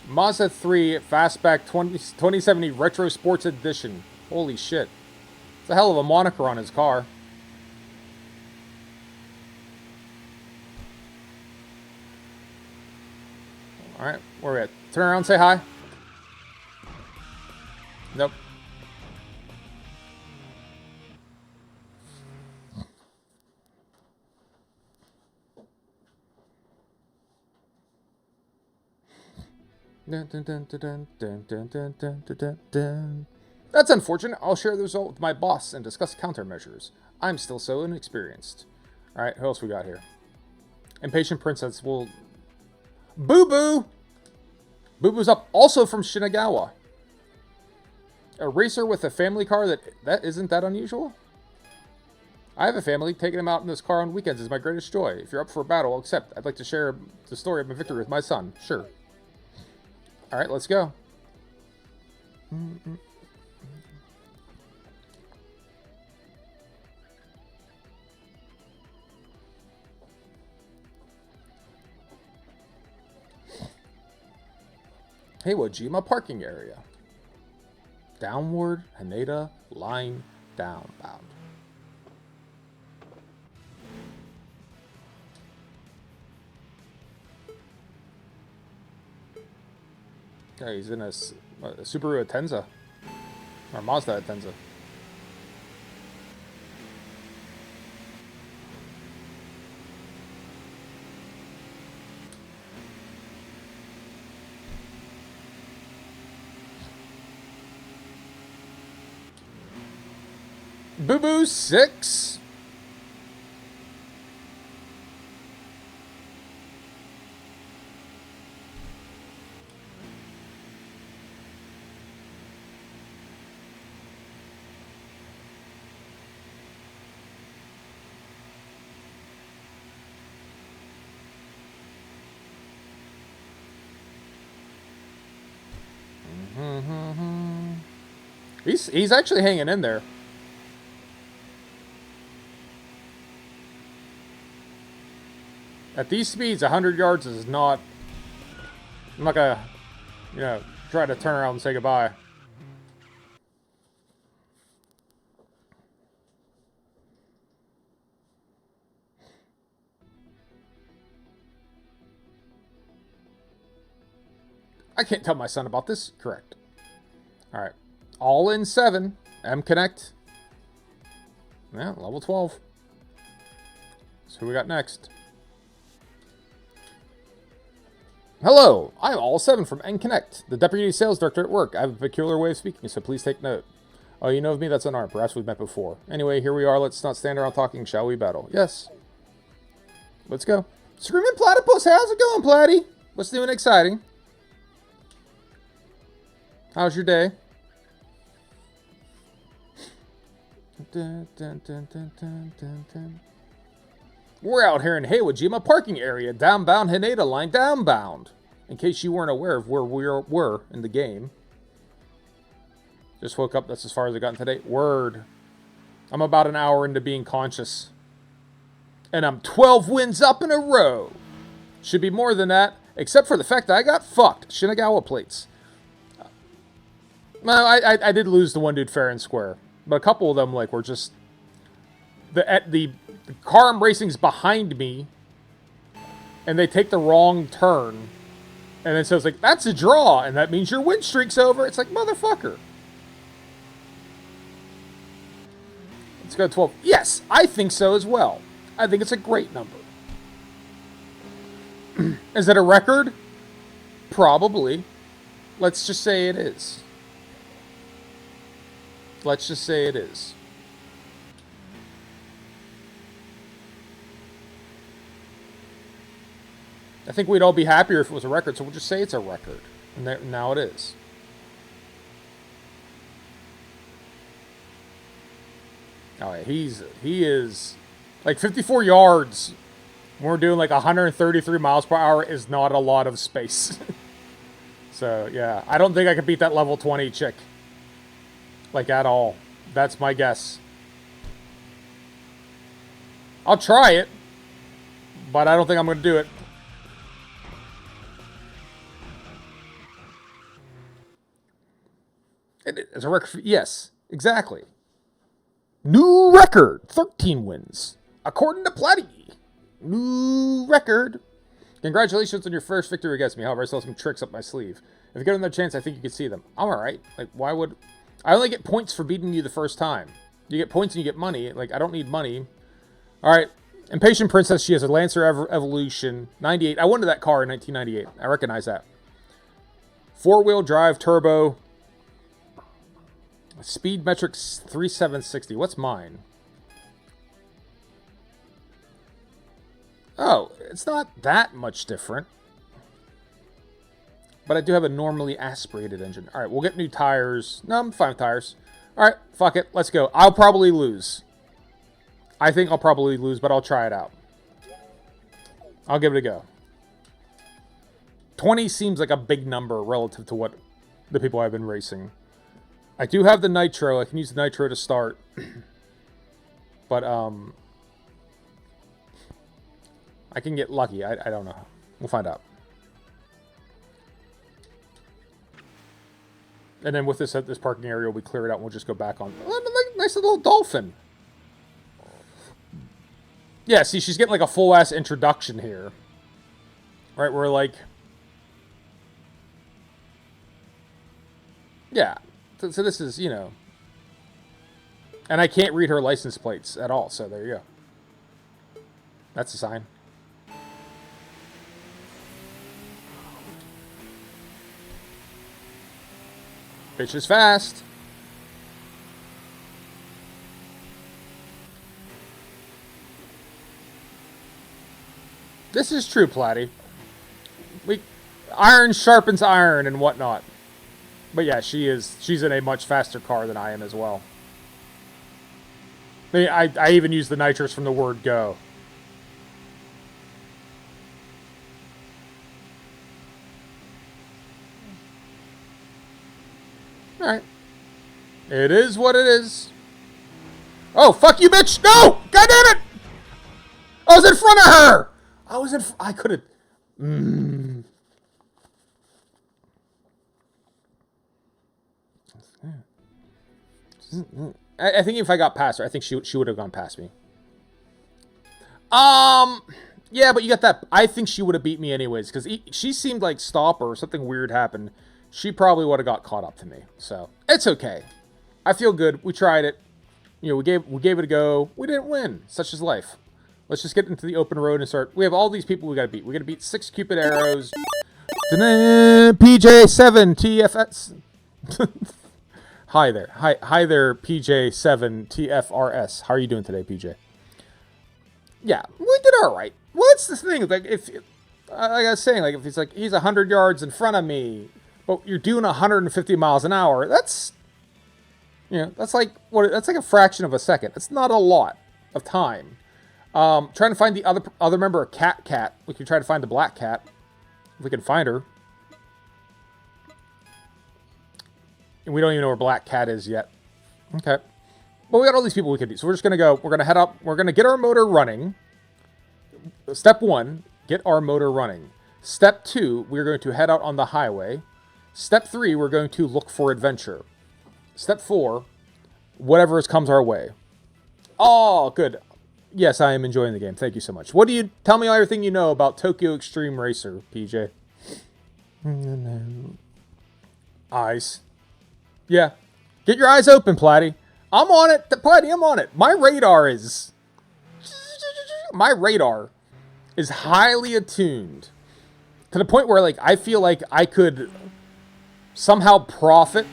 Mazda 3 Fastback 2070 Retro Sports Edition. Holy shit. It's a hell of a moniker on his car. Alright, where are we at? Turn around and say hi. Nope. That's unfortunate. I'll share the result with my boss and discuss countermeasures. I'm still so inexperienced. Alright, who else we got here? Impatient Princess will... Boo Boo! Boo Boo's up, also from Shinagawa. A racer with a family car that isn't that unusual? I have a family. Taking him out in this car on weekends is my greatest joy. If you're up for a battle, I'll accept. I'd like to share the story of my victory with my son. Sure. Alright, let's go. Hey, Wajima parking area. Downward, Haneda, line, down, bound. Okay, he's in a Subaru Atenza. Or Mazda Atenza. Boo Boo 6. He's actually hanging in there. At these speeds, 100 yards is not... I'm not gonna, you know, try to turn around and say goodbye. I can't tell my son about this. Correct. All right. All in 7. M Connect. Yeah, level 12. So who we got next? Hello, I'm All 7 from N Connect, the Deputy Sales Director at work. I have a peculiar way of speaking, so please take note. Oh, you know of me? That's an art. Perhaps we've met before. Anyway, here we are. Let's not stand around talking. Shall we battle? Yes. Let's go. Screaming Platypus, how's it going, Platty? What's new and exciting? How's your day? Dun, dun, dun, dun, dun, dun, dun. We're out here in Haywajima parking area, downbound Haneda line, downbound. In case you weren't aware of where we were in the game. Just woke up, that's as far as I gotten today. Word. I'm about an hour into being conscious. And I'm 12 wins up in a row. Should be more than that, except for the fact that I got fucked. Shinagawa plates. Well, I did lose the one dude fair and square. But a couple of them, like, were just... The car I'm racing's behind me. And they take the wrong turn. And then so it's like, that's a draw. And that means your win streak's over. It's like, motherfucker. Let's go 12. Yes, I think so as well. I think it's a great number. Is it a record? Probably. Let's just say it is. Let's just say it is. I think we'd all be happier if it was a record, so we'll just say it's a record. And there, now it is. Oh, yeah, he is like 54 yards. When we're doing like 133 miles per hour is not a lot of space. So, yeah, I don't think I could beat that level 20 chick. Like, at all. That's my guess. I'll try it. But I don't think I'm going to do it. It's a record. Yes, exactly. New record. 13 wins. According to Platty. New record. Congratulations on your first victory against me. However, I still have some tricks up my sleeve. If you get another chance, I think you could see them. I'm alright. Like, why would... I only get points for beating you the first time. You get points and you get money. Like, I don't need money. Alright. Impatient Princess. She has a Lancer Evolution. 98. I wanted that car in 1998. I recognize that. 4-wheel drive, turbo. Speed metrics 3760. What's mine? Oh, it's not that much different. But I do have a normally aspirated engine. Alright, we'll get new tires. No, I'm fine with tires. Alright, fuck it. Let's go. I'll probably lose. I think I'll probably lose, but I'll try it out. I'll give it a go. 20 seems like a big number relative to what the people I've been racing. I do have the nitro. I can use the nitro to start. But, I can get lucky. I don't know. We'll find out. And then with this parking area, we clear it out and we'll just go back on. Oh, nice little dolphin. Yeah, see, she's getting like a full-ass introduction here. Right, we're like... Yeah. So this is, you know... And I can't read her license plates at all, so there you go. That's a sign. Bitch is fast. This is true, Platty. Iron sharpens iron and whatnot. But yeah, she's in a much faster car than I am as well. I even use the nitrous from the word go. Alright. It is what it is. Oh, fuck you, bitch! No! God damn it! I was in front of her! I could have... I think if I got past her, I think she would have gone past me. Yeah, Yeah, but you got that. I think she would have beat me anyways, because she seemed like stopper or something weird happened. She probably would have got caught up to me. So, it's okay. I feel good. We tried it. You know, we gave it a go. We didn't win. Such is life. Let's just get into the open road and start. We have all these people we gotta beat. We gotta beat 6 Cupid arrows. PJ7 TFS. Hi there. Hi there, PJ7 TFRS. How are you doing today, PJ? Yeah, we did all right. What's the thing? Like, like I was saying, like, if he's 100 yards in front of me, but you're doing 150 miles an hour, that's, you know, that's like a fraction of a second. It's not a lot of time. Trying to find the other member of Cat. We can try to find the black cat. If we can find her. And we don't even know where Black Cat is yet. Okay. Well, we got all these people we can do. So we're just going to go. We're going to head up. We're going to get our motor running. Step 1, get our motor running. Step 2, we're going to head out on the highway. Step 3, we're going to look for adventure. Step 4, whatever comes our way. Oh, good. Yes, I am enjoying the game. Thank you so much. What do you... Tell me everything you know about Tokyo Xtreme Racer, PJ. Eyes. Yeah. Get your eyes open, Platty. I'm on it. Platty, I'm on it. My radar is highly attuned. To the point where, like, I feel like I could somehow profit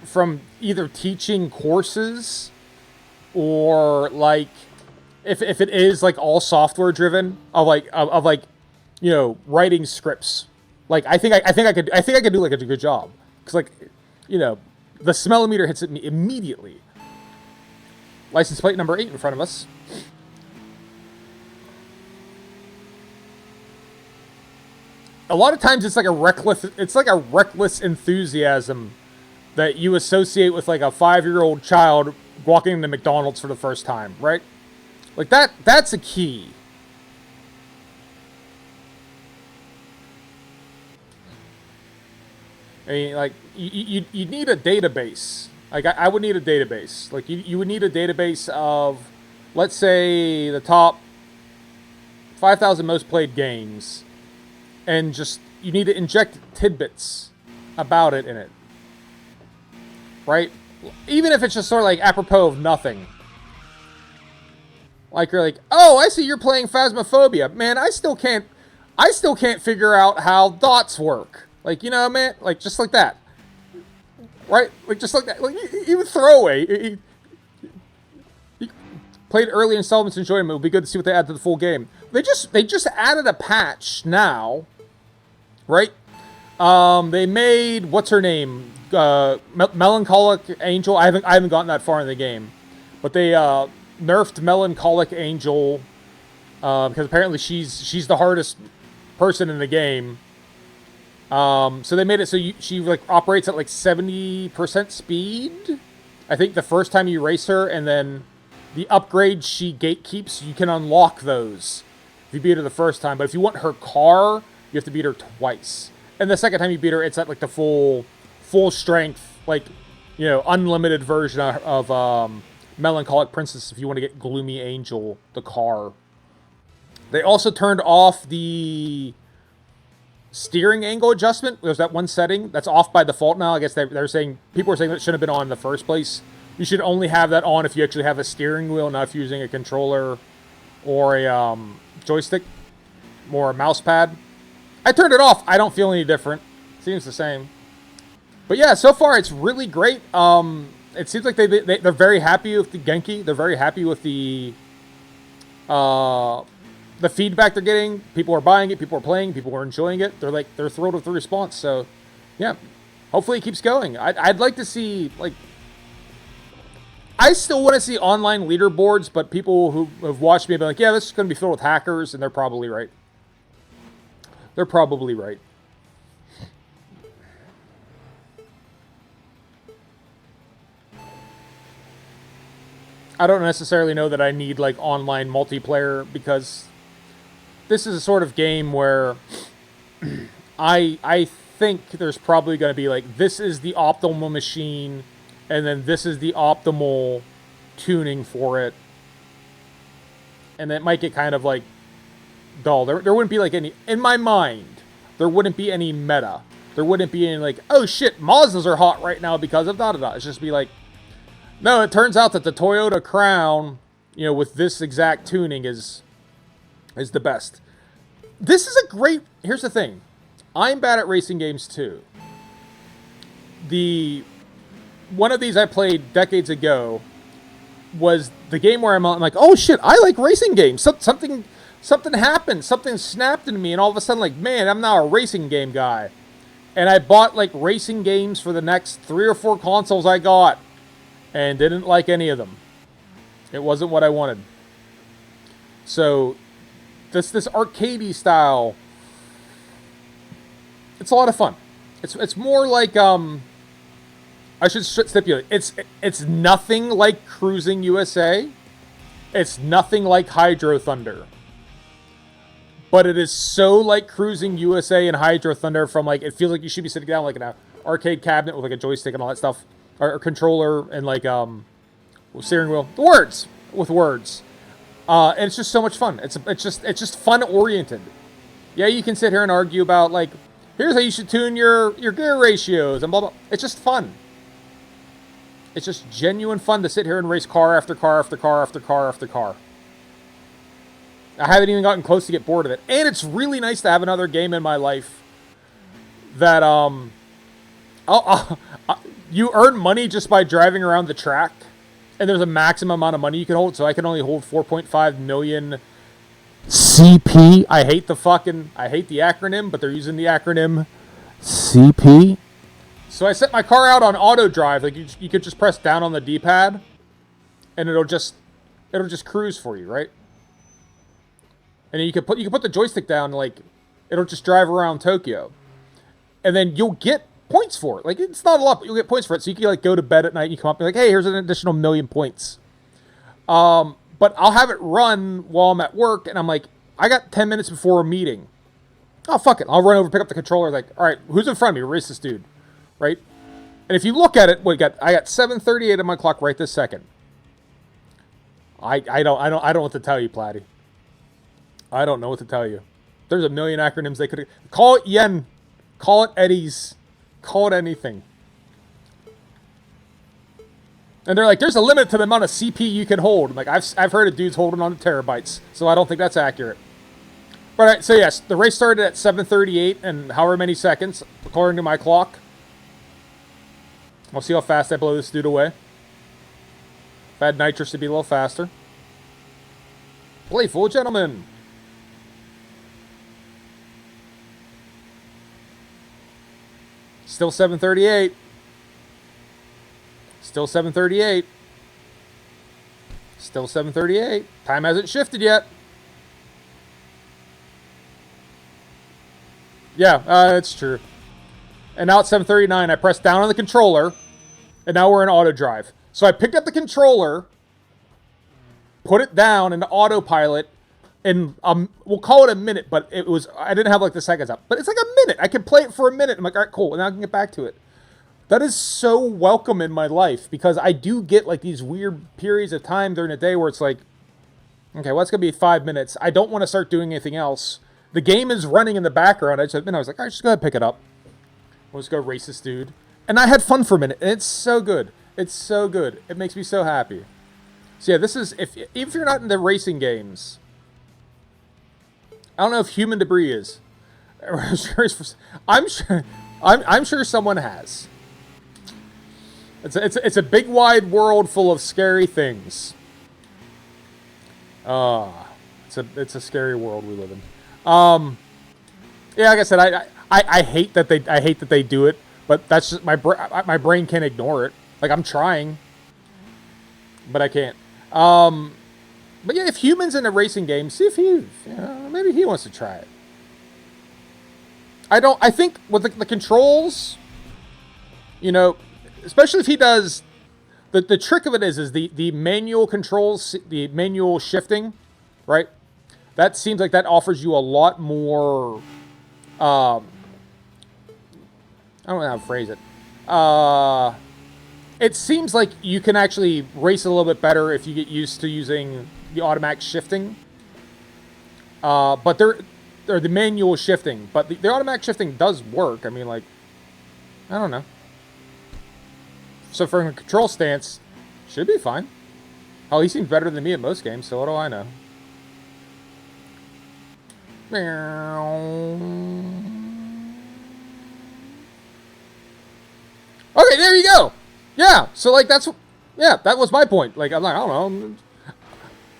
from either teaching courses or, like... If it is like all software driven of like you know, writing scripts, like I think I could do like a good job, because, like, you know, the smellometer hits at me immediately. License plate number 8 in front of us. A lot of times it's like a reckless enthusiasm that you associate with like a 5-year-old child walking into McDonald's for the first time, right? Like, that's a key. I mean, like, you need a database. Like, I would need a database. Like, you would need a database of, let's say, the top 5,000 most played games. And just, you need to inject tidbits about it in it. Right? Even if it's just sort of like apropos of nothing. Like, you're like, oh, I see you're playing Phasmophobia. Man, I still can't figure out how dots work. Like, you know, man, like, just like that. Right? Like, just like that. Like, even throwaway. You played early installments, enjoyed them. It would be good to see what they add to the full game. They just added a patch now. Right? They made, what's her name? Melancholic Angel. I haven't gotten that far in the game. But they, nerfed Melancholic Angel, because apparently she's the hardest person in the game. So they made it so she like operates at like 70% speed, I think, the first time you race her, and then the upgrades she gatekeeps, you can unlock those if you beat her the first time. But if you want her car, you have to beat her twice. And the second time you beat her, it's at like the full strength, like, you know, unlimited version of Melancholic Princess if you want to get Gloomy Angel, the car. They also turned off the steering angle adjustment. There's that one setting that's off by default now. I guess they're saying, people are saying that shouldn't have been on in the first place. You should only have that on if you actually have a steering wheel, not if you're using a controller or a joystick or a mouse pad. I turned it off. I don't feel any different. Seems the same. But yeah, so far it's really great. It seems like they're very happy with the Genki. They're very happy with the feedback they're getting. People are buying it. People are playing. People are enjoying it. They're thrilled with the response. So, yeah, hopefully it keeps going. I'd like to see, like, I still want to see online leaderboards, but people who have watched me have been like, yeah, this is going to be filled with hackers, and they're probably right. They're probably right. I don't necessarily know that I need, like, online multiplayer, because this is a sort of game where I think there's probably going to be, like, this is the optimal machine, and then this is the optimal tuning for it. And it might get kind of, like, dull. There wouldn't be like any, in my mind, there wouldn't be any meta. There wouldn't be any like, oh shit, Mazdas are hot right now because of da-da-da. It's just be like, no, it turns out that the Toyota Crown, you know, with this exact tuning is the best. This is a great, here's the thing. I'm bad at racing games too. One of these I played decades ago was the game where I'm like, oh shit, I like racing games. Something happened, something snapped in me, and all of a sudden, like, man, I'm now a racing game guy. And I bought like racing games for the next 3 or 4 consoles I got, and didn't like any of them. It wasn't what I wanted. So this arcadey style, it's a lot of fun. It's more like I should stipulate, it's nothing like Cruising USA. It's nothing like Hydro Thunder. But it is so like Cruising USA and Hydro Thunder from like, it feels like you should be sitting down like in an arcade cabinet with like a joystick and all that stuff. Or controller and like steering wheel. With words. And it's just so much fun. It's just fun oriented. Yeah, you can sit here and argue about like, here's how you should tune your gear ratios and blah blah. It's just fun. It's just genuine fun to sit here and race car after car after car after car after car. I haven't even gotten close to get bored of it. And it's really nice to have another game in my life that you earn money just by driving around the track. And there's a maximum amount of money you can hold. So I can only hold 4.5 million CP. I hate the acronym, but they're using the acronym CP. So I set my car out on auto drive. Like you could just press down on the D-pad and it'll just cruise for you, right? And then you can put the joystick down, like it'll just drive around Tokyo. And then you'll get points for it. Like it's not a lot, but you'll get points for it. So you can like go to bed at night and you come up and be like, hey, here's an additional 1,000,000 points. But I'll have it run while I'm at work and I'm like, I got 10 minutes before a meeting. Oh, fuck it. I'll run over, pick up the controller, like, all right, who's in front of me? Race this dude. Right? And if you look at it, I got 7:38 on my clock right this second. I don't know what to tell you, Platty. I don't know what to tell you. There's a million acronyms they could call it yen, call it eddies, call it anything. And they're like, there's a limit to the amount of CP you can hold. I'm like, I've heard of dudes holding on to terabytes, so I don't think that's accurate. Right, so yes, the race started at 7:38 and however many seconds, according to my clock. We'll see how fast I blow this dude away. If I had nitrous, it'd be a little faster. Playful gentlemen. Still 7:38. Still 7:38. Still 7:38. Time hasn't shifted yet. Yeah, that's true. And now it's 7:39. I pressed down on the controller, and now we're in auto drive. So I picked up the controller, put it down into autopilot, and we'll call it a minute, but I didn't have like the seconds up. But it's like a minute. I can play it for a minute. I'm like, all right, cool. And now I can get back to it. That is so welcome in my life because I do get like these weird periods of time during the day where it's like, okay, well, it's going to be 5 minutes. I don't want to start doing anything else. The game is running in the background. I was like, all right, just go ahead and pick it up. Let's go race this dude. And I had fun for a minute. And it's so good. It's so good. It makes me so happy. So yeah, this is, if you're not into racing games, I don't know if Human Debris is. I'm sure someone has. It's a big wide world full of scary things. It's a scary world we live in. Yeah, like I said, I hate that they do it, but that's just my brain can't ignore it. Like I'm trying, but I can't. But yeah, if Human's in a racing game, see if maybe he wants to try it. I think with the controls, especially if he does, the trick of it is the manual controls, the manual shifting, right? That seems like that offers you a lot more, I don't know how to phrase it. It seems like you can actually race a little bit better if you get used to using the automatic shifting. But they're the manual shifting. But the automatic shifting does work. I mean, like, I don't know. So from a control stance, should be fine. Oh, he seems better than me at most games, so what do I know? Okay, there you go. Yeah, so like that's that was my point. Like I'm like, I don't know.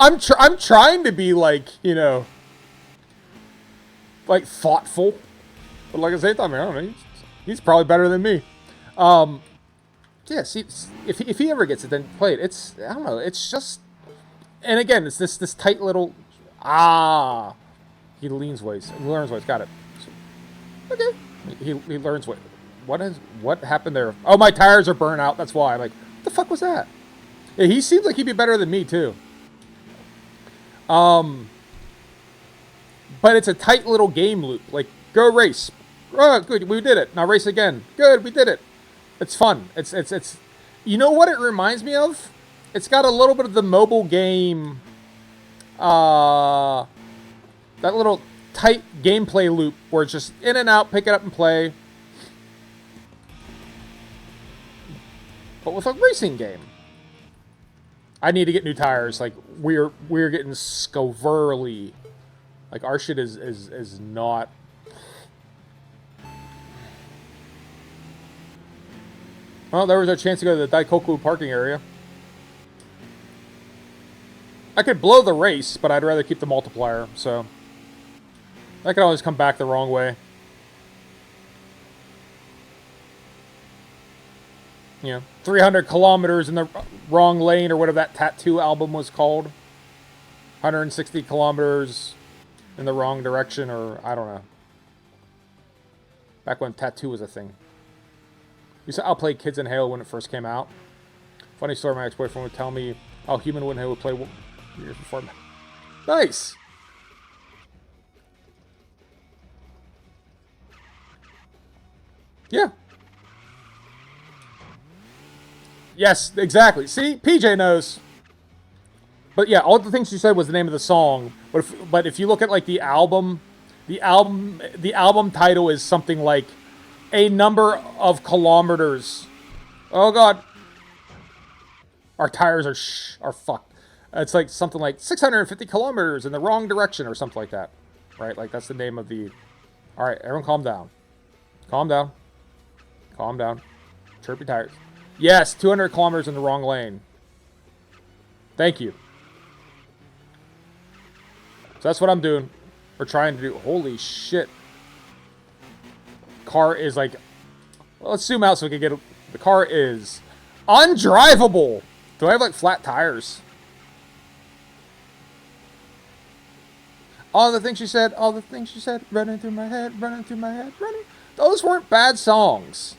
I'm trying to be like, you know, like thoughtful. But like I say, I mean, I don't know. He's probably better than me. Yeah, see, if he ever gets it, then play it. It's, I don't know. It's just, and again, it's this tight little. He leans ways. He learns ways. Got it. So, okay. He learns ways. What happened there? Oh, my tires are burnt out. That's why. I'm like, what the fuck was that? Yeah, he seems like he'd be better than me too. But it's a tight little game loop. Like, go race. Oh, good, we did it. Now race again. Good, we did it. It's fun. It's. You know what it reminds me of? It's got a little bit of the mobile game. That little tight gameplay loop where it's just in and out, pick it up and play. But with a racing game. I need to get new tires. Like we're getting scoverly. Like our shit is not. Well, there was a chance to go to the Daikoku parking area. I could blow the race, but I'd rather keep the multiplier, so I could always come back the wrong way. You know, 300 kilometers in the wrong lane, or whatever that Tattoo album was called. 160 kilometers in the wrong direction, or I don't know. Back when Tattoo was a thing. Used to outplay Kids in Halo when it first came out. Funny story, my ex-boyfriend would tell me how Human would Halo would play years before. Nice! Yeah. Yes, exactly. See? PJ knows. But yeah, all the things you said was the name of the song. But if you look at like the album title is something like a number of kilometers. Oh god. Our tires are fucked. It's like something like 650 kilometers in the wrong direction or something like that. Right? Like that's the name of the... Alright, everyone calm down. Calm down. Calm down. Chirpy tires. Yes, 200 kilometers in the wrong lane. Thank you. So that's what I'm doing. We're trying to do... Holy shit. Car is like... Well, let's zoom out so we can get... The car is undrivable. Do I have like flat tires? All the things she said, all the things she said, running through my head, running through my head, running. Those weren't bad songs,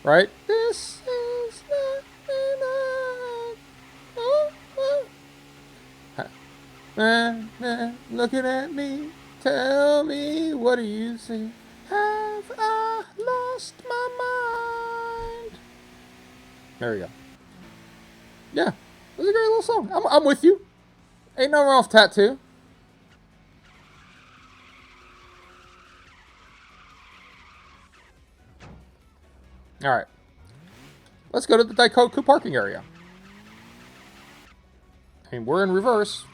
right? This is not enough. Looking at me, tell me, what do you see? Have I lost my mind? There we go. Yeah, it was a great little song. I'm with you. Ain't no wrong with Tattoo. Alright. Let's go to the Daikoku parking area. I mean, we're in reverse.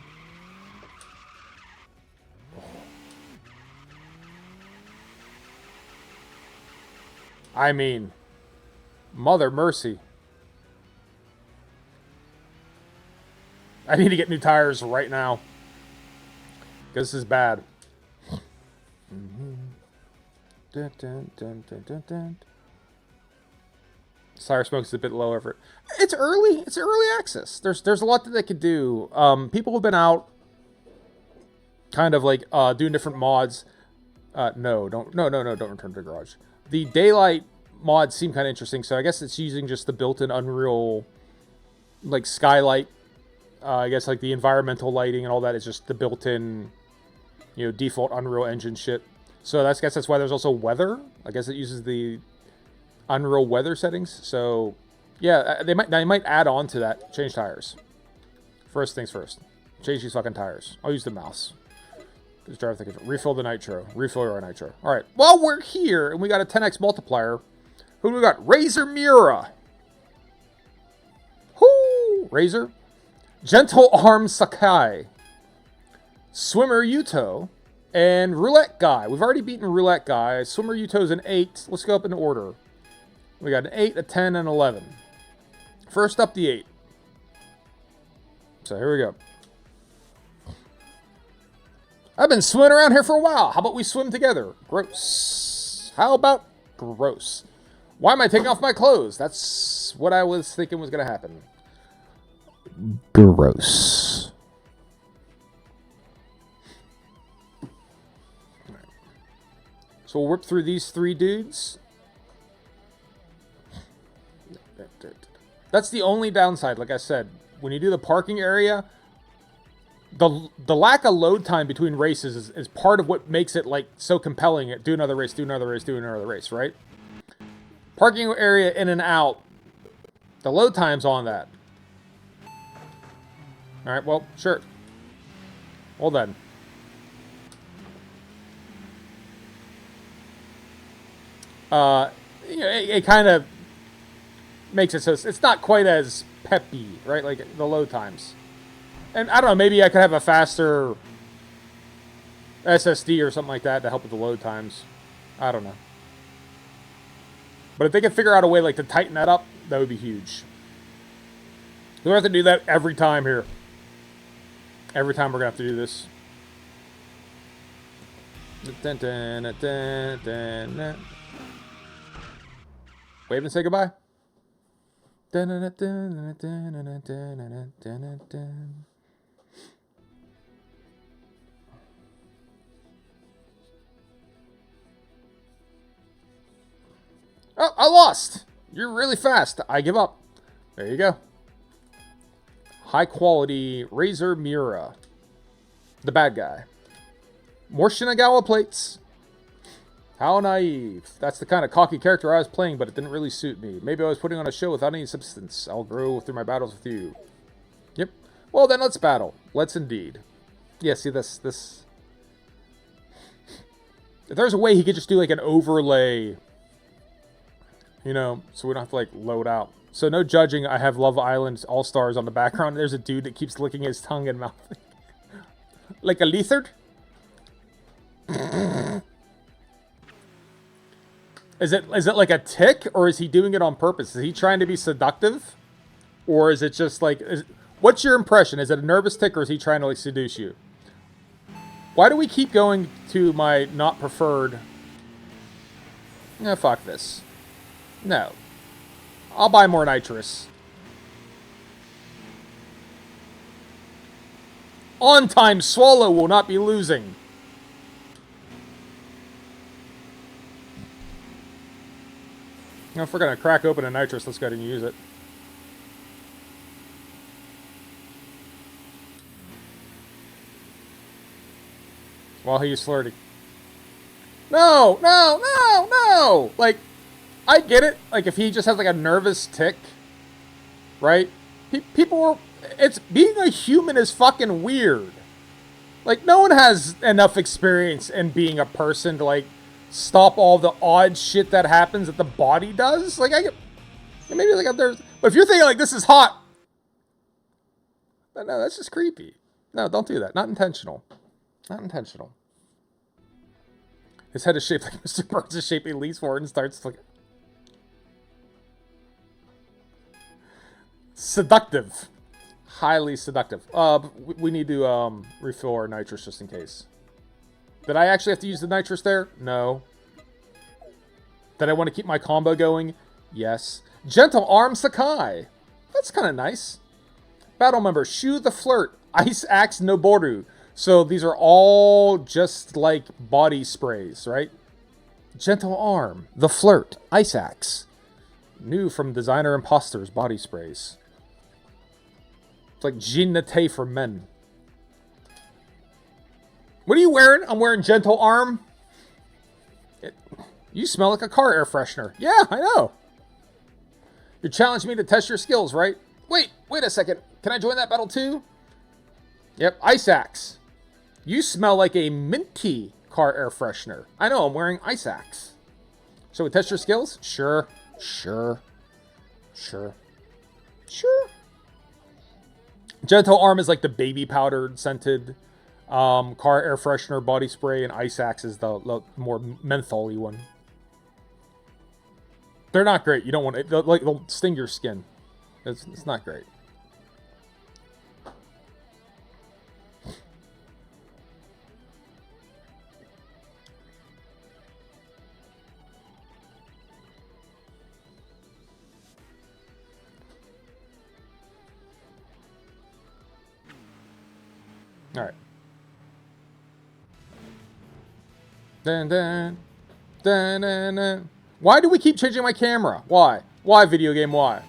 I mean, mother mercy. I need to get new tires right now. Because this is bad. Dun, dun, dun, dun, dun, dun. Tire smoke is a bit low effort. It's early. It's early access. There's a lot that they could do. People have been out, kind of like doing different mods. No, don't return to the garage. The daylight mods seem kind of interesting. So I guess it's using just the built-in Unreal, like skylight. I guess like the environmental lighting and all that is just the built-in, you know, default Unreal Engine shit. So I guess that's why there's also weather. I guess it uses the Unreal weather settings. So yeah, they might add on to that. Change tires. First things first. Change these fucking tires. I'll use the mouse. Just drive the control. Refill the nitro. Refill your nitro. All right. Well, we're here, and we got a 10x multiplier. Who do we got? Razor Mira. Whoo! Razor. Gentle Arm Sakai. Swimmer Yuto. And Roulette Guy. We've already beaten Roulette Guy. Swimmer Yuto's an 8. Let's go up in order. We got an 8, a 10, and 11. First up, the 8. So here we go. I've been swimming around here for a while. How about we swim together? Gross. How about gross? Why am I taking off my clothes? That's what I was thinking was going to happen. Gross. So we'll whip through these 3 dudes. That's the only downside, like I said. When you do the parking area, the lack of load time between races is part of what makes it like so compelling. Do another race, do another race, do another race, right? Parking area in and out, the load time's on that. All right, well, sure. Well then. You know, it kind of makes it so it's not quite as peppy, right? Like the load times. And I don't know, maybe I could have a faster SSD or something like that to help with the load times. I don't know. But if they could figure out a way like to tighten that up, that would be huge. We'll have to do that every time here. Every time we're going to have to do this. Wave and say goodbye. Oh, I lost. You're really fast. I give up. There you go. High quality Razor Mira. The bad guy. More Shinagawa plates. How naive. That's the kind of cocky character I was playing, but it didn't really suit me. Maybe I was putting on a show without any substance. I'll grow through my battles with you. Yep. Well, then let's battle. Let's indeed. Yeah, see this. If there's a way he could just do like an overlay, you know, so we don't have to like load out. So no judging. I have Love Island All-Stars on the background. There's a dude that keeps licking his tongue and mouth. Like a lizard? Is it like a tick, or is he doing it on purpose? Is he trying to be seductive? Or is it just like... what's your impression? Is it a nervous tick, or is he trying to like seduce you? Why do we keep going to my not preferred... No, fuck this. No. I'll buy more nitrous. On-time swallow will not be losing. Now, if we're going to crack open a nitrous, let's go ahead and use it. While he's flirting. No, no, no, no! Like, I get it. Like, if he just has, like, a nervous tick, right? People are... It's... Being a human is fucking weird. Like, no one has enough experience in being a person to, like, stop all the odd shit that happens that the body does. Like, I get... Maybe, like, there's... But if you're thinking, like, this is hot... No, that's just creepy. No, don't do that. Not intentional. Not intentional. His head is shaped like Mr. Burns' shape. He leans forward and starts, like... Seductive. Highly seductive. We need to refill our nitrous just in case. Did I actually have to use the nitrous there? No. Did I want to keep my combo going? Yes. Gentle Arm Sakai. That's kind of nice. Battle member, Shu the Flirt. Ice Axe Noboru. So these are all just like body sprays, right? Gentle Arm. The Flirt. Ice Axe. New from Designer Imposters body sprays. It's like Jean Nate for men. What are you wearing? I'm wearing Gentle Arm. You smell like a car air freshener. Yeah, I know. You challenged me to test your skills, right? Wait a second. Can I join that battle too? Yep, Ice Axe. You smell like a minty car air freshener. I know, I'm wearing ice axe. So we test your skills? Sure. Sure. Sure. Sure. Gentle Arm is like the baby powdered scented car air freshener body spray, and Ice Axe is the more menthol-y one. They're not great. You don't want it. They'll sting your skin. It's not great. All right. Dun, dun, dun, dun, dun. Why do we keep changing my camera? Why? Why, video game? Why?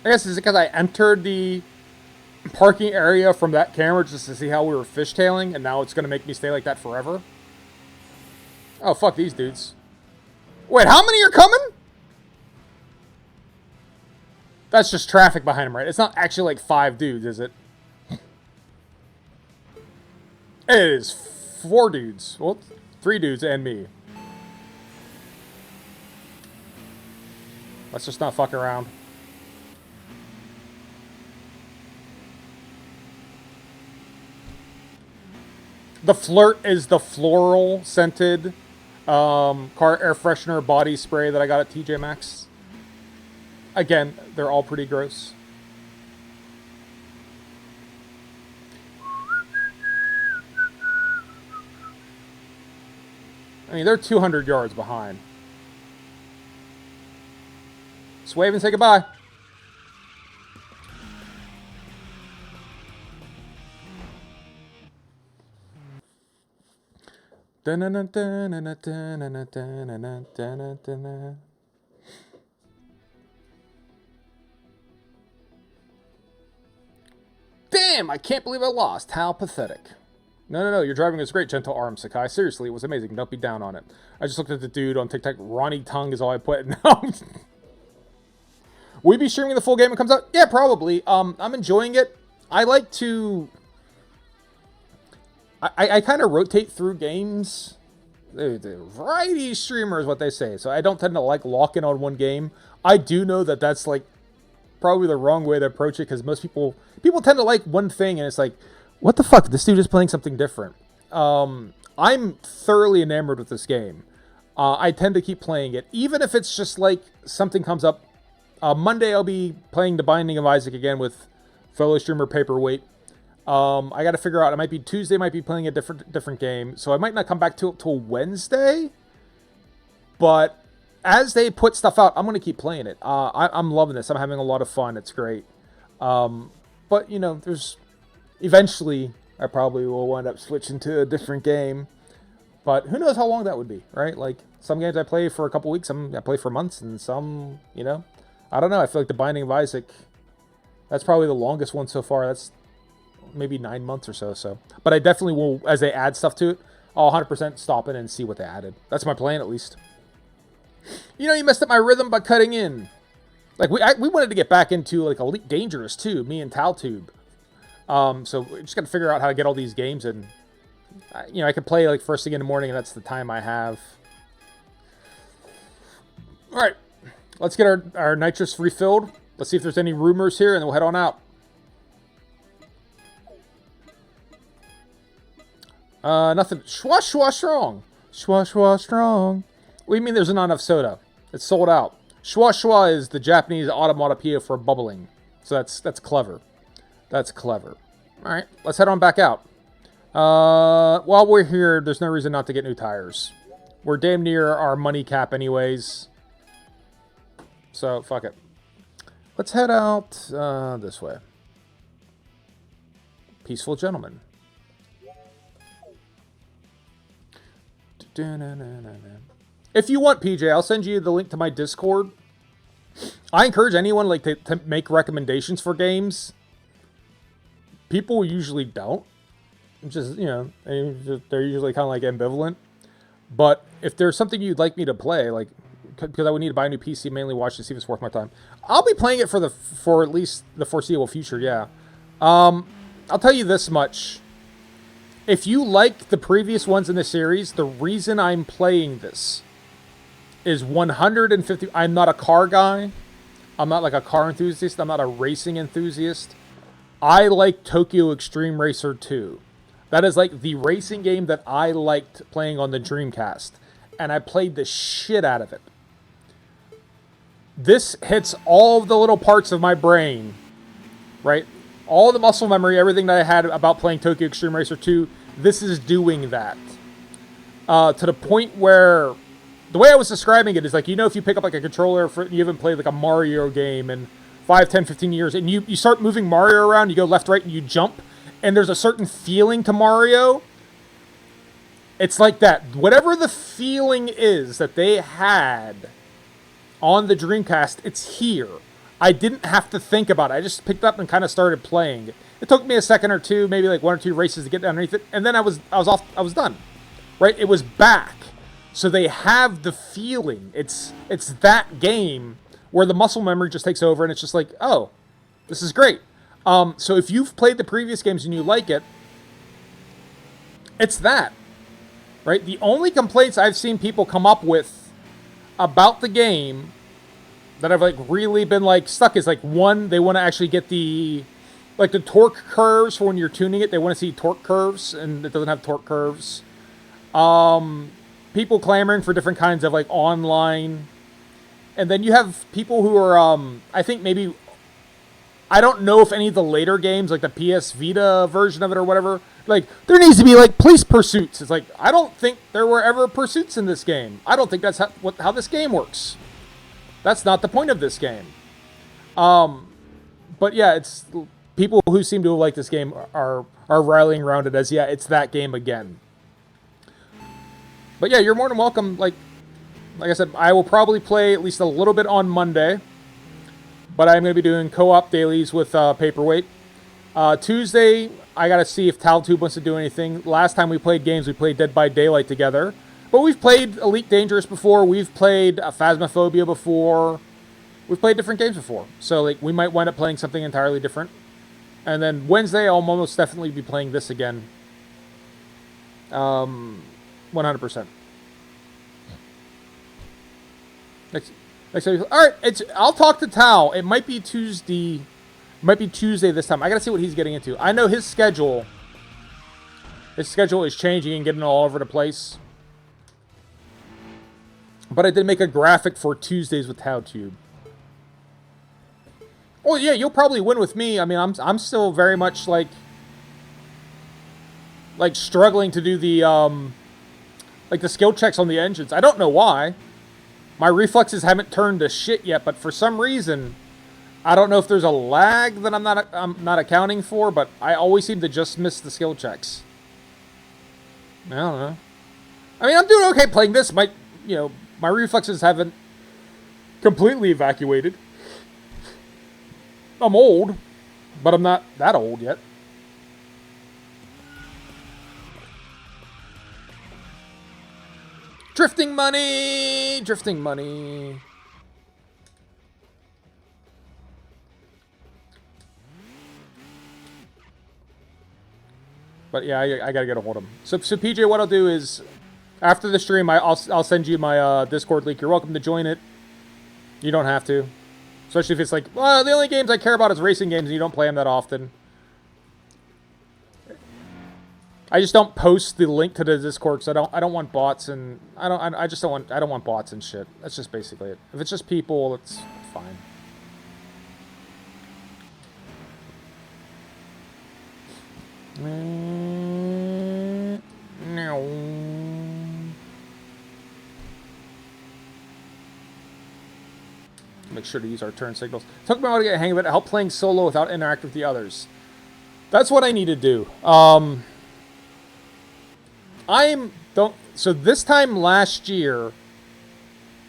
I guess it's because I entered the parking area from that camera just to see how we were fishtailing, and now it's going to make me stay like that forever. Oh, fuck these dudes. Wait, how many are coming? That's just traffic behind him, right? It's not actually like 5 dudes, is it? It is 4 dudes. Well, 3 dudes and me. Let's just not fuck around. The Flirt is the floral scented car air freshener body spray that I got at TJ Maxx. Again, they're all pretty gross. I mean, they're 200 yards behind. Just wave and say goodbye. Damn, I can't believe I lost. How pathetic. No, your driving is great, Gentle Arm, Sakai. Seriously, it was amazing. Don't be down on it. I just looked at the dude on TikTok. Ronnie Tongue is all I put. No. Will we be streaming the full game when it comes out? Yeah, probably. I'm enjoying it. I like to... I kind of rotate through games. The variety streamer is what they say. So I don't tend to like lock in on one game. I do know that that's like probably the wrong way to approach it, because most people tend to like one thing and it's like, what the fuck? This dude is playing something different. I'm thoroughly enamored with this game. I tend to keep playing it, even if it's just like something comes up. Monday I'll be playing The Binding of Isaac again with fellow streamer Paperweight. I got to figure out. It might be Tuesday. Might be playing a different game, so I might not come back till Wednesday. But as they put stuff out, I'm gonna keep playing it. I'm loving this. I'm having a lot of fun. It's great. But you know, there's eventually I probably will wind up switching to a different game. But who knows how long that would be, right? Like some games I play for a couple weeks, some I play for months, and some, you know, I don't know. I feel like The Binding of Isaac, that's probably the longest one so far. That's maybe 9 months or so. But I definitely will, as they add stuff to it, I'll 100% stop in and see what they added. That's my plan, at least. You know, you messed up my rhythm by cutting in. Like, we wanted to get back into, like, Elite Dangerous, too, me and Taltube. So we just got to figure out how to get all these games in. You know, I could play, like, first thing in the morning, and that's the time I have. All right. Let's get our nitrous refilled. Let's see if there's any rumors here, and then we'll head on out. Nothing. Schwa schwa strong. Schwa schwa strong. What do you mean there's not enough soda? It's sold out. Schwa schwa is the Japanese automatopoeia for bubbling. So that's clever. That's clever. All right, let's head on back out. While we're here, there's no reason not to get new tires. We're damn near our money cap anyways. So, fuck it. Let's head out this way. Peaceful gentleman. If you want, PJ, I'll send you the link to my Discord. I encourage anyone like to make recommendations for games. People usually don't. Just, you know, they're usually kind of like ambivalent. But if there's something you'd like me to play, like, because I would need to buy a new PC, mainly watch to see if it's worth my time, I'll be playing it for at least the foreseeable future. Yeah. I'll tell you this much. If you like the previous ones in the series, the reason I'm playing this is 150. I'm not a car guy. I'm not like a car enthusiast. I'm not a racing enthusiast. I like Tokyo Xtreme Racer 2. That is like the racing game that I liked playing on the Dreamcast. And I played the shit out of it. This hits all of the little parts of my brain, right? All the muscle memory, everything that I had about playing Tokyo Xtreme Racer 2, this is doing that. To the point where, the way I was describing it is like, you know, if you pick up like a controller, you haven't played like a Mario game in 5, 10, 15 years, and you start moving Mario around, you go left, right, and you jump, and there's a certain feeling to Mario. It's like that. Whatever the feeling is that they had on the Dreamcast, it's here. I didn't have to think about it. I just picked up and kind of started playing. It took me a second or two, maybe like 1 or 2 races to get underneath it, and then I was done. Right? It was back. So they have the feeling. It's that game where the muscle memory just takes over, and it's just like, oh, this is great. So if you've played the previous games and you like it, it's that. Right? The only complaints I've seen people come up with about the game that I've like really been like stuck is like, one, they want to actually get the torque curves for when you're tuning it. They want to see torque curves, and it doesn't have torque curves. People clamoring for different kinds of like online, and then you have people who are I think maybe, I don't know if any of the later games, like the PS Vita version of it or whatever, like, there needs to be, like, police pursuits. It's like, I don't think there were ever pursuits in this game. I don't think that's how this game works. That's not the point of this game. But yeah, it's people who seem to like this game are rallying around it as, yeah, it's that game again. But yeah, you're more than welcome. Like I said, I will probably play at least a little bit on Monday. But I'm going to be doing co-op dailies with Paperweight. Tuesday, I got to see if TalTube wants to do anything. Last time we played games, we played Dead by Daylight together. But we've played Elite Dangerous before. We've played Phasmophobia before. We've played different games before. So like, we might wind up playing something entirely different. And then Wednesday, I'll almost definitely be playing this again. 100%. All right, I'll talk to Tal. It might be Tuesday. Might be Tuesday this time. I gotta see what he's getting into. I know his schedule. His schedule is changing and getting all over the place. But I did make a graphic for Tuesdays with TalTube. Oh yeah, you'll probably win with me. I mean, I'm still very much like struggling to do the like the skill checks on the engines. I don't know why. My reflexes haven't turned to shit yet, but for some reason, I don't know if there's a lag that I'm not accounting for, but I always seem to just miss the skill checks. I don't know. I mean, I'm doing okay playing this. My reflexes haven't completely evacuated. I'm old, but I'm not that old yet. Drifting money! Drifting money. But yeah, I gotta get a hold of him. So PJ, what I'll do is, after the stream, I'll send you my Discord link. You're welcome to join it. You don't have to. Especially if it's like, well, the only games I care about is racing games and you don't play them that often. I just don't post the link to the Discord because I don't want bots, and I don't want bots and shit. That's just basically it. If it's just people, it's fine. No. Make sure to use our turn signals. Took me a while to get a hang of it. Help playing solo without interacting with the others. That's what I need to do. So this time last year,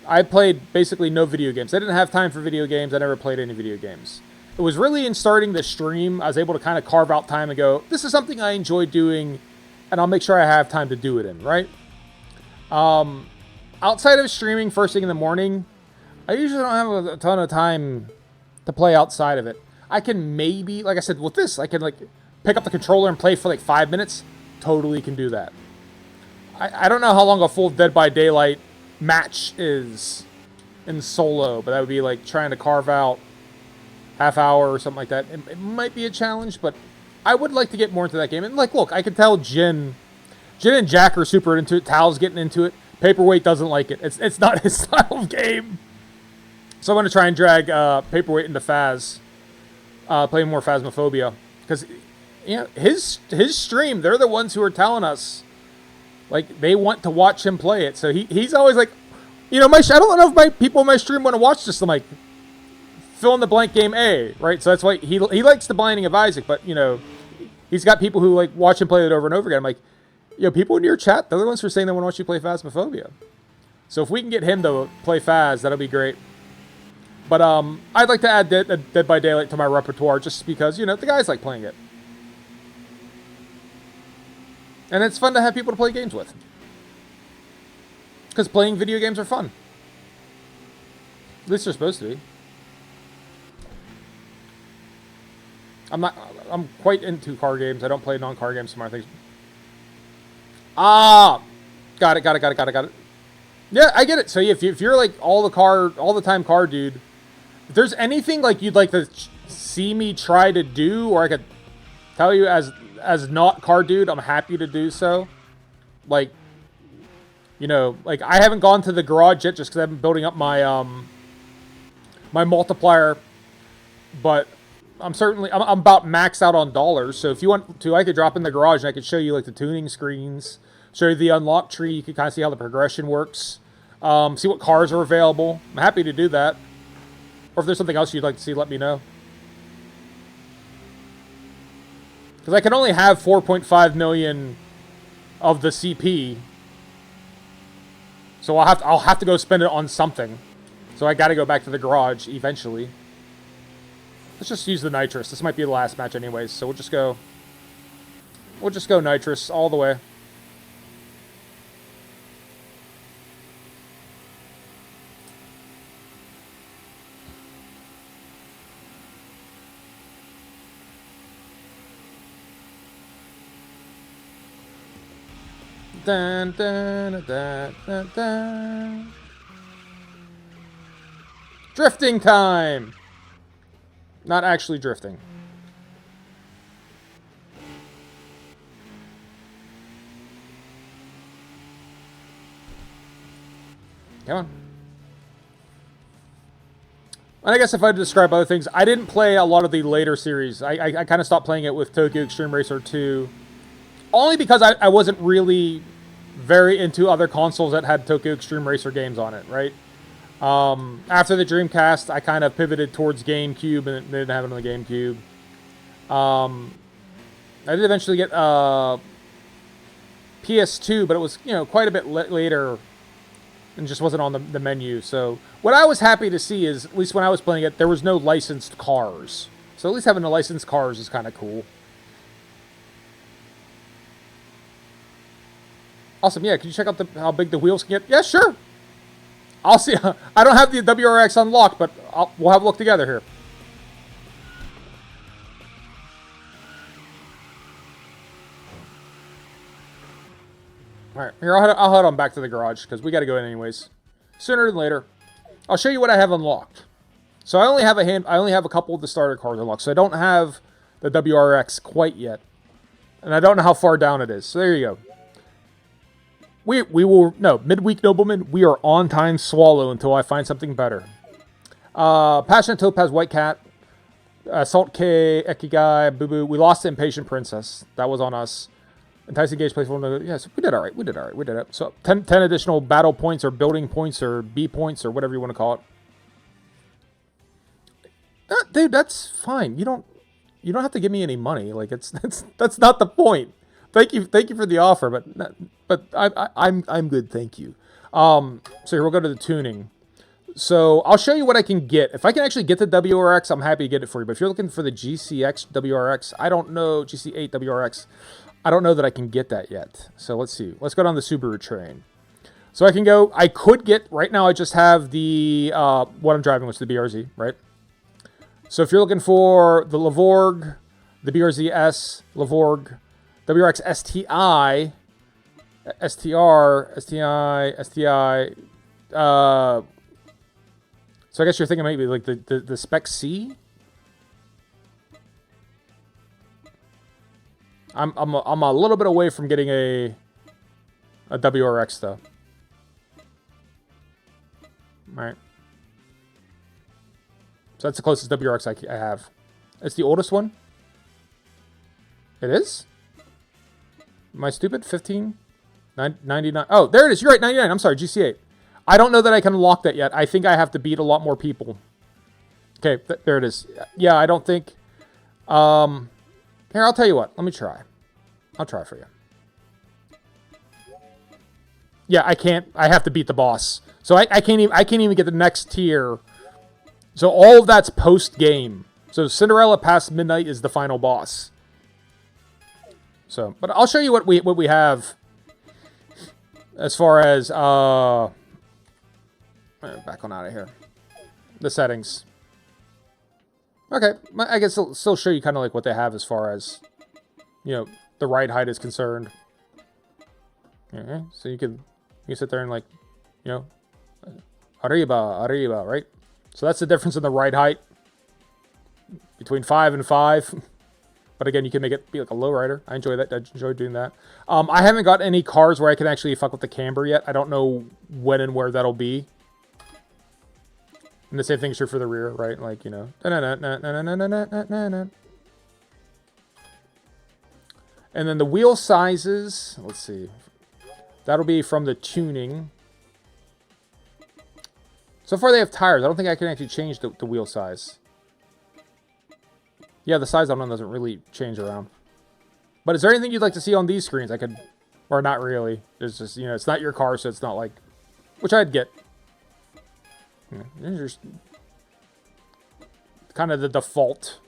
I played basically no video games. I didn't have time for video games. I never played any video games. It was really in starting the stream, I was able to kind of carve out time and go, this is something I enjoy doing, and I'll make sure I have time to do it in, right? Outside of streaming first thing in the morning, I usually don't have a ton of time to play outside of it. I can maybe, like I said, with this, I can like pick up the controller and play for like 5 minutes. Totally can do that. I don't know how long a full Dead by Daylight match is in solo, but that would be like trying to carve out half hour or something like that. It might be a challenge, but I would like to get more into that game. And like, look, I can tell Jin and Jack are super into it. Tal's getting into it. Paperweight doesn't like it. It's not his style of game. So I'm going to try and drag Paperweight into Phaz. Play more Phasmophobia. Because, you know, his stream, they're the ones who are telling us, like, they want to watch him play it. So he's always like, you know, I don't know if my people in my stream want to watch this. I'm like, fill in the blank game A, right? So that's why he likes the Binding of Isaac, but, you know, he's got people who, like, watch him play it over and over again. I'm like, you know, people in your chat, they're the ones who are saying they want to watch you play Phasmophobia. So if we can get him to play Phaz, that'll be great. But I'd like to add Dead by Daylight to my repertoire just because, you know, the guys like playing it. And it's fun to have people to play games with. Because playing video games are fun. At least they're supposed to be. I'm quite into car games. I don't play non-car games, some other things. Ah! Got it. Yeah, I get it. So if you're like all the time car dude, if there's anything like you'd like to see me try to do, or I could tell you as not car dude, I'm happy to do so. Like, you know, like I haven't gone to the garage yet just because I've been building up my my multiplier, but I'm about maxed out on dollars. So if you want to, I could drop in the garage and I could show you like the tuning screens, show you the unlock tree. You can kind of see how the progression works. See what cars are available. I'm happy to do that. Or if there's something else you'd like to see, let me know. Because I can only have 4.5 million of the CP. So I'll have to go spend it on something. So I got to go back to the garage eventually. Let's just use the nitrous. This might be the last match anyways, so we'll just go nitrous all the way. Dun, dun, dun, dun, dun. Drifting time! Not actually drifting. Come on. And I guess if I had to describe other things, I didn't play a lot of the later series. I kind of stopped playing it with Tokyo Xtreme Racer 2. Only because I wasn't really very into other consoles that had Tokyo Xtreme Racer games on it, right? After the Dreamcast, I kind of pivoted towards GameCube, and they didn't have it on the GameCube. I did eventually get PS2, but it was, you know, quite a bit later and just wasn't on the menu. So what I was happy to see is, at least when I was playing it, there was no licensed cars. So at least having the licensed cars is kind of cool. Awesome, yeah, can you check out how big the wheels can get? Yeah, sure. I'll see. I don't have the WRX unlocked, but we'll have a look together here. All right, here, I'll head on back to the garage, because we got to go in anyways. Sooner than later. I'll show you what I have unlocked. So I only have a couple of the starter cars unlocked, so I don't have the WRX quite yet. And I don't know how far down it is, so there you go. Midweek Nobleman, we are on time swallow until I find something better. Passionate Topaz White Cat, Salt K, Ekigai, Boo Boo. We lost the Impatient Princess. That was on us. Enticing Gauge Playful. Yes, we did alright. We did it. So 10 additional battle points or building points or B points or whatever you want to call it. Dude, that's fine. You don't have to give me any money. Like that's not the point. Thank you for the offer, but I'm good, thank you. So here we'll go to the tuning. So I'll show you what I can get. If I can actually get the WRX, I'm happy to get it for you. But if you're looking for the GCX WRX, I don't know, GC8 WRX, I don't know that I can get that yet. So let's see. Let's go down the Subaru train. So I can go, I could get, right now I just have the, what I'm driving, which is the BRZ, right? So if you're looking for the Lavorg, the BRZ-S, Lavorg, WRX STI, STR, STI, STI, so I guess you're thinking maybe like the Spec C? I'm a little bit away from getting a WRX though. Right. So that's the closest WRX I have. It's the oldest one? It is? Am I stupid? 15? 99? Oh, there it is. You're right, 99. I'm sorry, GC8. I don't know that I can unlock that yet. I think I have to beat a lot more people. Okay, there it is. Yeah, I don't think... Here, I'll tell you what. Let me try. I'll try for you. Yeah, I can't. I have to beat the boss. So I can't even get the next tier. So all of that's post-game. So Cinderella past midnight is the final boss. So, but I'll show you what we have as far as back on out of here. The settings. Okay, I guess I'll still show you kind of like what they have as far as, you know, the ride height is concerned. Okay, so you can sit there and like, you know, arriba, right? So that's the difference in the ride height between 5 and 5. But again, you can make it be like a low rider. I enjoy that. I enjoy doing that. I haven't got any cars where I can actually fuck with the camber yet. I don't know when and where that'll be. And the same thing's true for the rear, right? Like, you know. And then the wheel sizes, let's see. That'll be from the tuning. So far they have tires. I don't think I can actually change the wheel size. Yeah, the size on them doesn't really change around. But is there anything you'd like to see on these screens? I could, or not really. It's just, you know, it's not your car, so it's not like, which I'd get. Just kind of the default.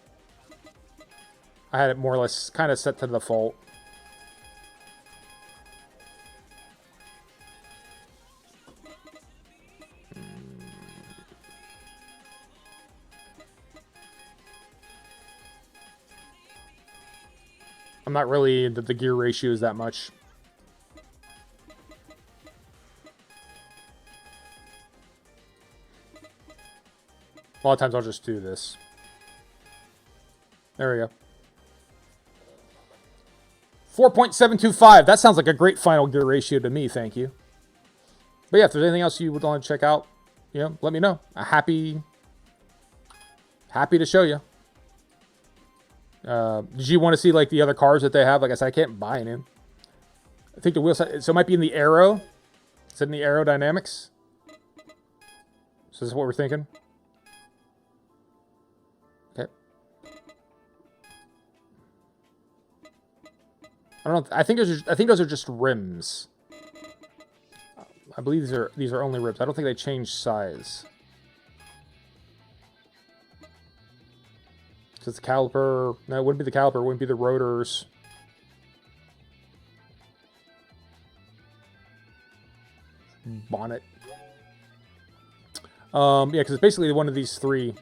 I had it more or less kind of set to the default. I'm not really into the gear ratios that much. A lot of times I'll just do this. There we go. 4.725. That sounds like a great final gear ratio to me, thank you. But yeah, if there's anything else you would want to check out, you know, let me know. I'm happy to show you. Did you want to see like the other cars that they have? Like I said, I can't buy any. I think the wheel size, so it might be in the aero. Is it in the aerodynamics? So this is what we're thinking. Okay. I don't know. I think those are just rims. I believe these are only rims. I don't think they change size. So it's the caliper. No, it wouldn't be the caliper. It wouldn't be the rotors. Bonnet. Yeah, because it's basically one of these three.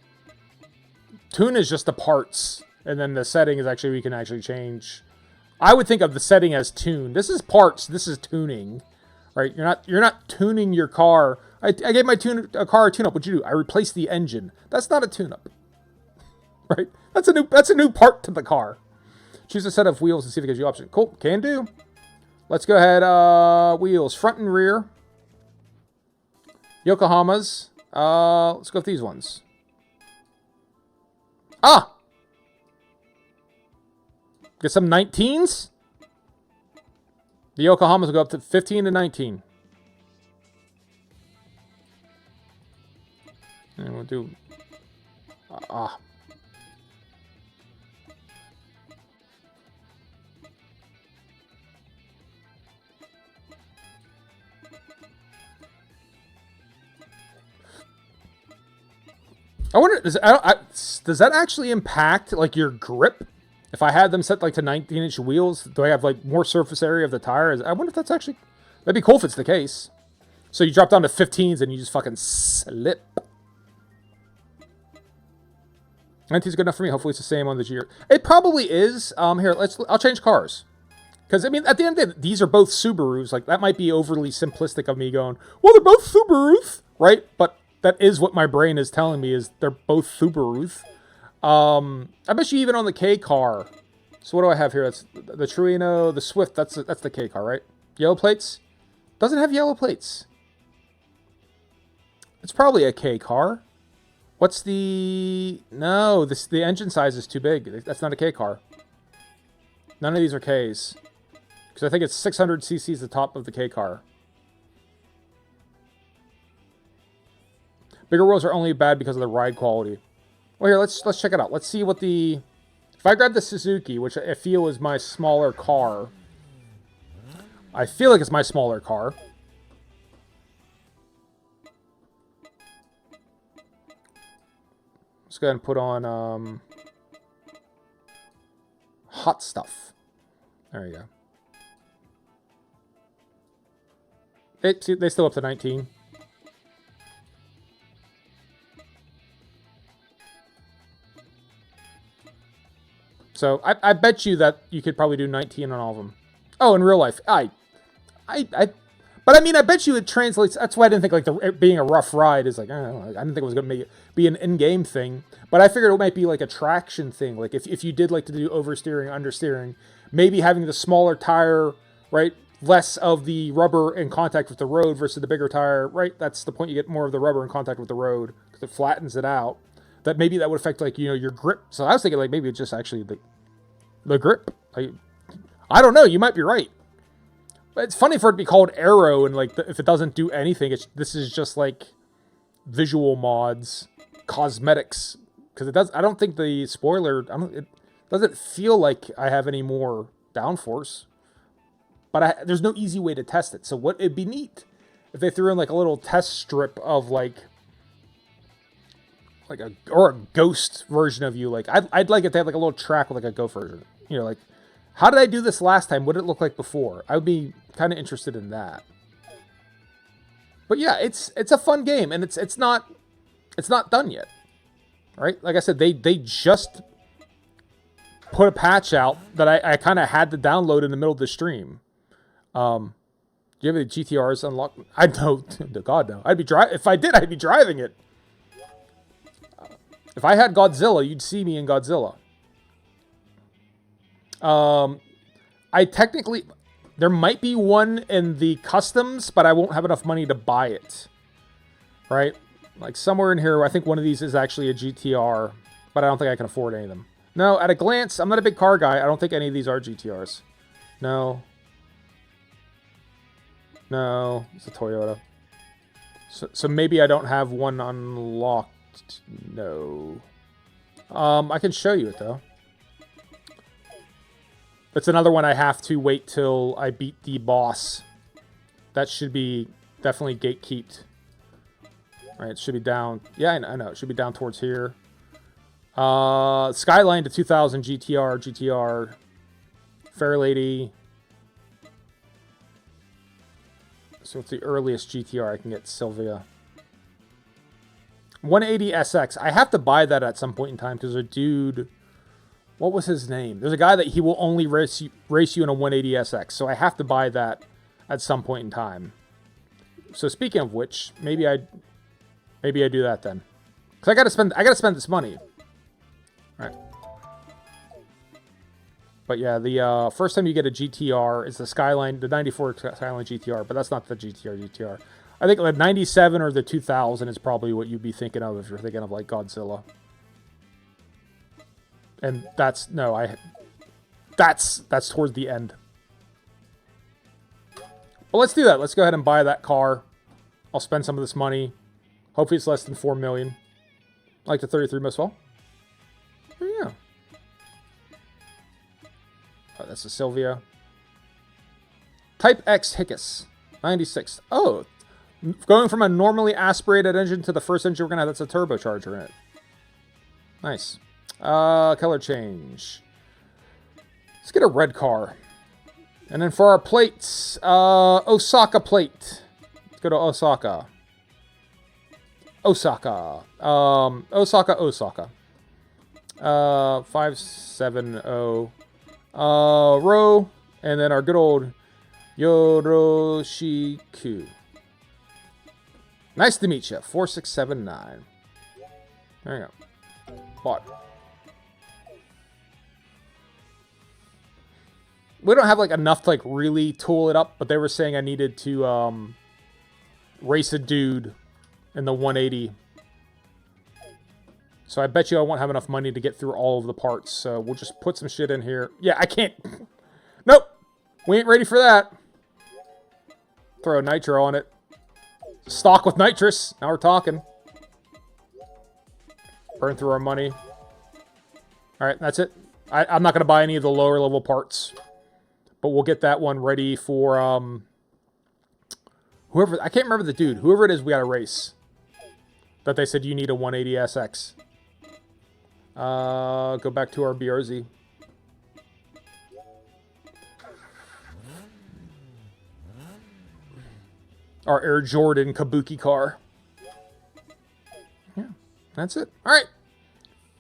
Tune is just the parts, and then the setting is actually we can actually change. I would think of the setting as tune. This is parts. This is tuning, right? You're not tuning your car. I gave my car a tune-up. What'd you do? I replaced the engine. That's not a tune-up, right? That's a new part to the car. Choose a set of wheels and see if it gives you option. Cool, can do. Let's go ahead. Wheels, front and rear. Yokohamas. Let's go with these ones. Ah! Get some 19s. The Yokohamas will go up to 15 to 19. And we'll do... I wonder, does that actually impact, like, your grip? If I had them set, like, to 19-inch wheels, do I have, like, more surface area of the tire? I wonder if that's actually... That'd be cool if it's the case. So you drop down to 15s and you just fucking slip. 19's good enough for me. Hopefully it's the same on the GR. It probably is. Here, I'll change cars. Because, I mean, at the end of the day, these are both Subarus. Like, that might be overly simplistic of me going, well, they're both Subarus, right? But that is what my brain is telling me, is they're both Subarus. I bet you even on the K car. So what do I have here? That's the Torino, the Swift. That's the K car, right? Yellow plates? Doesn't have yellow plates. It's probably a K car. What's the... No, the engine size is too big. That's not a K car. None of these are Ks. Because I think it's 600 cc's the top of the K car. Bigger wheels are only bad because of the ride quality. Well, here, let's check it out. Let's see what the... If I grab the Suzuki, which I feel is my smaller car... I feel like it's my smaller car. Let's go ahead and put on hot stuff. There you go. They still up to 19. So I bet you that you could probably do 19 on all of them. Oh, in real life, but I mean, I bet you it translates. That's why I didn't think like it being a rough ride is like, I don't know, I didn't think it was going to be an in-game thing. But I figured it might be like a traction thing. Like if you did like to do oversteering, understeering, maybe having the smaller tire, right? Less of the rubber in contact with the road versus the bigger tire, right? That's the point. You get more of the rubber in contact with the road because it flattens it out. That maybe that would affect like, you know, your grip. So I was thinking like maybe it's just actually the grip. I don't know. You might be right. But it's funny for it to be called Aero and like if it doesn't do anything, this is just like visual mods, cosmetics. Because it does. I don't think the spoiler. It doesn't feel like I have any more downforce. But there's no easy way to test it. So what it'd be neat if they threw in like a little test strip of like a ghost version of you. Like I'd like it to have like a little track with like a ghost version. You know, like how did I do this last time? What did it look like before? I would be kind of interested in that. But yeah, it's a fun game and it's not done yet. Right? Like I said, they just put a patch out that I kind of had to download in the middle of the stream. Do you have any GTRs unlocked? I don't. God no. If I did, I'd be driving it. If I had Godzilla, you'd see me in Godzilla. I technically, there might be one in the customs, but I won't have enough money to buy it. Right? Like somewhere in here, I think one of these is actually a GTR, but I don't think I can afford any of them. No, at a glance, I'm not a big car guy. I don't think any of these are GTRs. No. No, it's a Toyota. So maybe I don't have one unlocked. No. I can show you it, though. It's another one I have to wait till I beat the boss. That should be definitely gatekeeped. All right, it should be down. Yeah, I know. It should be down towards here. Skyline to 2000 GTR. Fairlady. So it's the earliest GTR I can get, Sylvia. 180 SX. I have to buy that at some point in time because a dude... What was his name? There's a guy that he will only race you in a 180 SX. So I have to buy that at some point in time. So speaking of which, maybe I do that then. Because I gotta spend this money. Alright. But yeah, the first time you get a GTR is the Skyline, the 94 Skyline GTR, but that's not the GTR. I think the 97 or the 2000 is probably what you'd be thinking of if you're thinking of like Godzilla. And that's towards the end. Well, let's do that. Let's go ahead and buy that car. I'll spend some of this money. Hopefully it's less than 4 million. I like the 33 most well. Oh, yeah. Oh, that's a Sylvia. Type X Hickus. 96. Oh, going from a normally aspirated engine to the first engine we're going to have, that's a turbocharger in it. Nice. Color change. Let's get a red car. And then for our plates, Osaka plate. Let's go to Osaka. Osaka. Osaka. 570. Row. And then our good old Yoroshiku. Nice to meet you. 4679. There you go. Bought. We don't have like enough to like really tool it up, but they were saying I needed to race a dude in the 180. So I bet you I won't have enough money to get through all of the parts. So we'll just put some shit in here. Yeah, I can't. Nope. We ain't ready for that. Throw nitro on it. Stock with nitrous. Now we're talking. Burn through our money. Alright, that's it. I'm not going to buy any of the lower level parts. But we'll get that one ready for whoever. I can't remember the dude. Whoever it is, we got to race. That they said you need a 180SX. Go back to our BRZ. Our Air Jordan Kabuki car. Yeah, that's it. All right.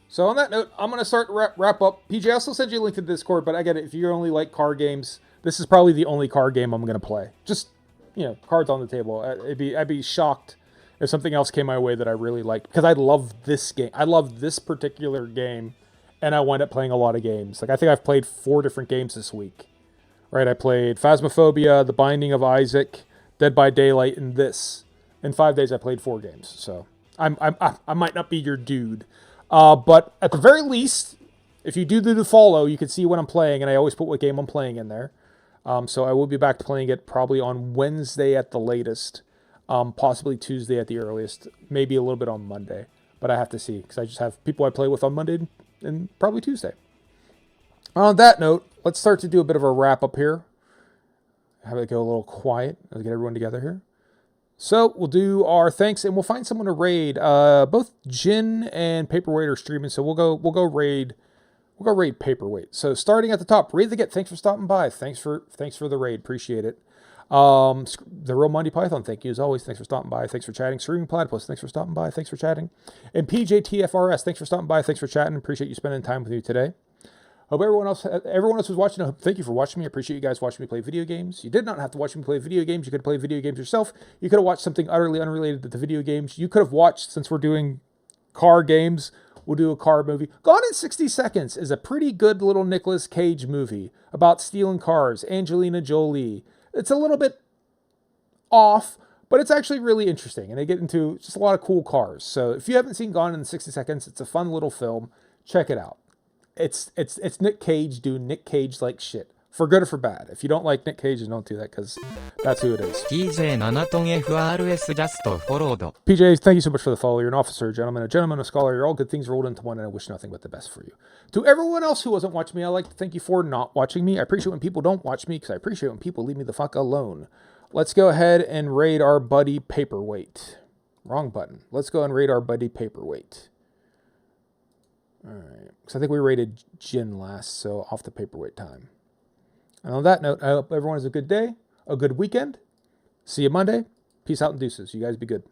So on that note, I'm going to start wrap up. PJ, I'll still send you a link to the Discord, but I get it. If you only like car games, this is probably the only car game I'm going to play. Just, you know, cards on the table. I'd be shocked if something else came my way that I really liked. Because I love this game. I love this particular game, and I wind up playing a lot of games. Like, I think I've played 4 different games this week. Right, I played Phasmophobia, The Binding of Isaac, Dead by Daylight, and this. In 5 days, I played 4 games. So, I might not be your dude. But at the very least, if you do the follow, you can see what I'm playing, and I always put what game I'm playing in there. So I will be back to playing it probably on Wednesday at the latest, possibly Tuesday at the earliest, maybe a little bit on Monday, but I have to see, because I just have people I play with on Monday and probably Tuesday. On that note, let's start to do a bit of a wrap-up here. Have it go a little quiet. Let's get everyone together here. So we'll do our thanks, and we'll find someone to raid. Both Jin and Paperweight are streaming, so we'll go raid. We'll go raid Paperweight. So starting at the top, Raid the Get. Thanks for stopping by. Thanks for the raid. Appreciate it. The Real Monty Python. Thank you as always. Thanks for stopping by. Thanks for chatting. Screaming Platypus. Thanks for stopping by. Thanks for chatting. And PJTFRS. Thanks for stopping by. Thanks for chatting. Appreciate you spending time with me today. Hope everyone else was watching. Thank you for watching me. I appreciate you guys watching me play video games. You did not have to watch me play video games. You could play video games yourself. You could have watched something utterly unrelated to the video games. You could have watched, since we're doing car games, we'll do a car movie. Gone in 60 Seconds is a pretty good little Nicolas Cage movie about stealing cars. Angelina Jolie. It's a little bit off, but it's actually really interesting. And they get into just a lot of cool cars. So if you haven't seen Gone in 60 Seconds, it's a fun little film. Check it out. It's Nick Cage doing Nick Cage like shit. For good or for bad. If you don't like Nick Cage, then don't do that, because that's who it is. PJ, thank you so much for the follow. You're an officer, a gentleman, a scholar. You're all good things rolled into one, and I wish nothing but the best for you. To everyone else who wasn't watching me, I'd like to thank you for not watching me. I appreciate when people don't watch me, because I appreciate when people leave me the fuck alone. Let's go ahead and raid our buddy Paperweight. Wrong button. Let's go and raid our buddy Paperweight. Alright, because I think we rated Jin last, so off the Paperweight time. And on that note, I hope everyone has a good day, a good weekend. See you Monday. Peace out and deuces. You guys be good.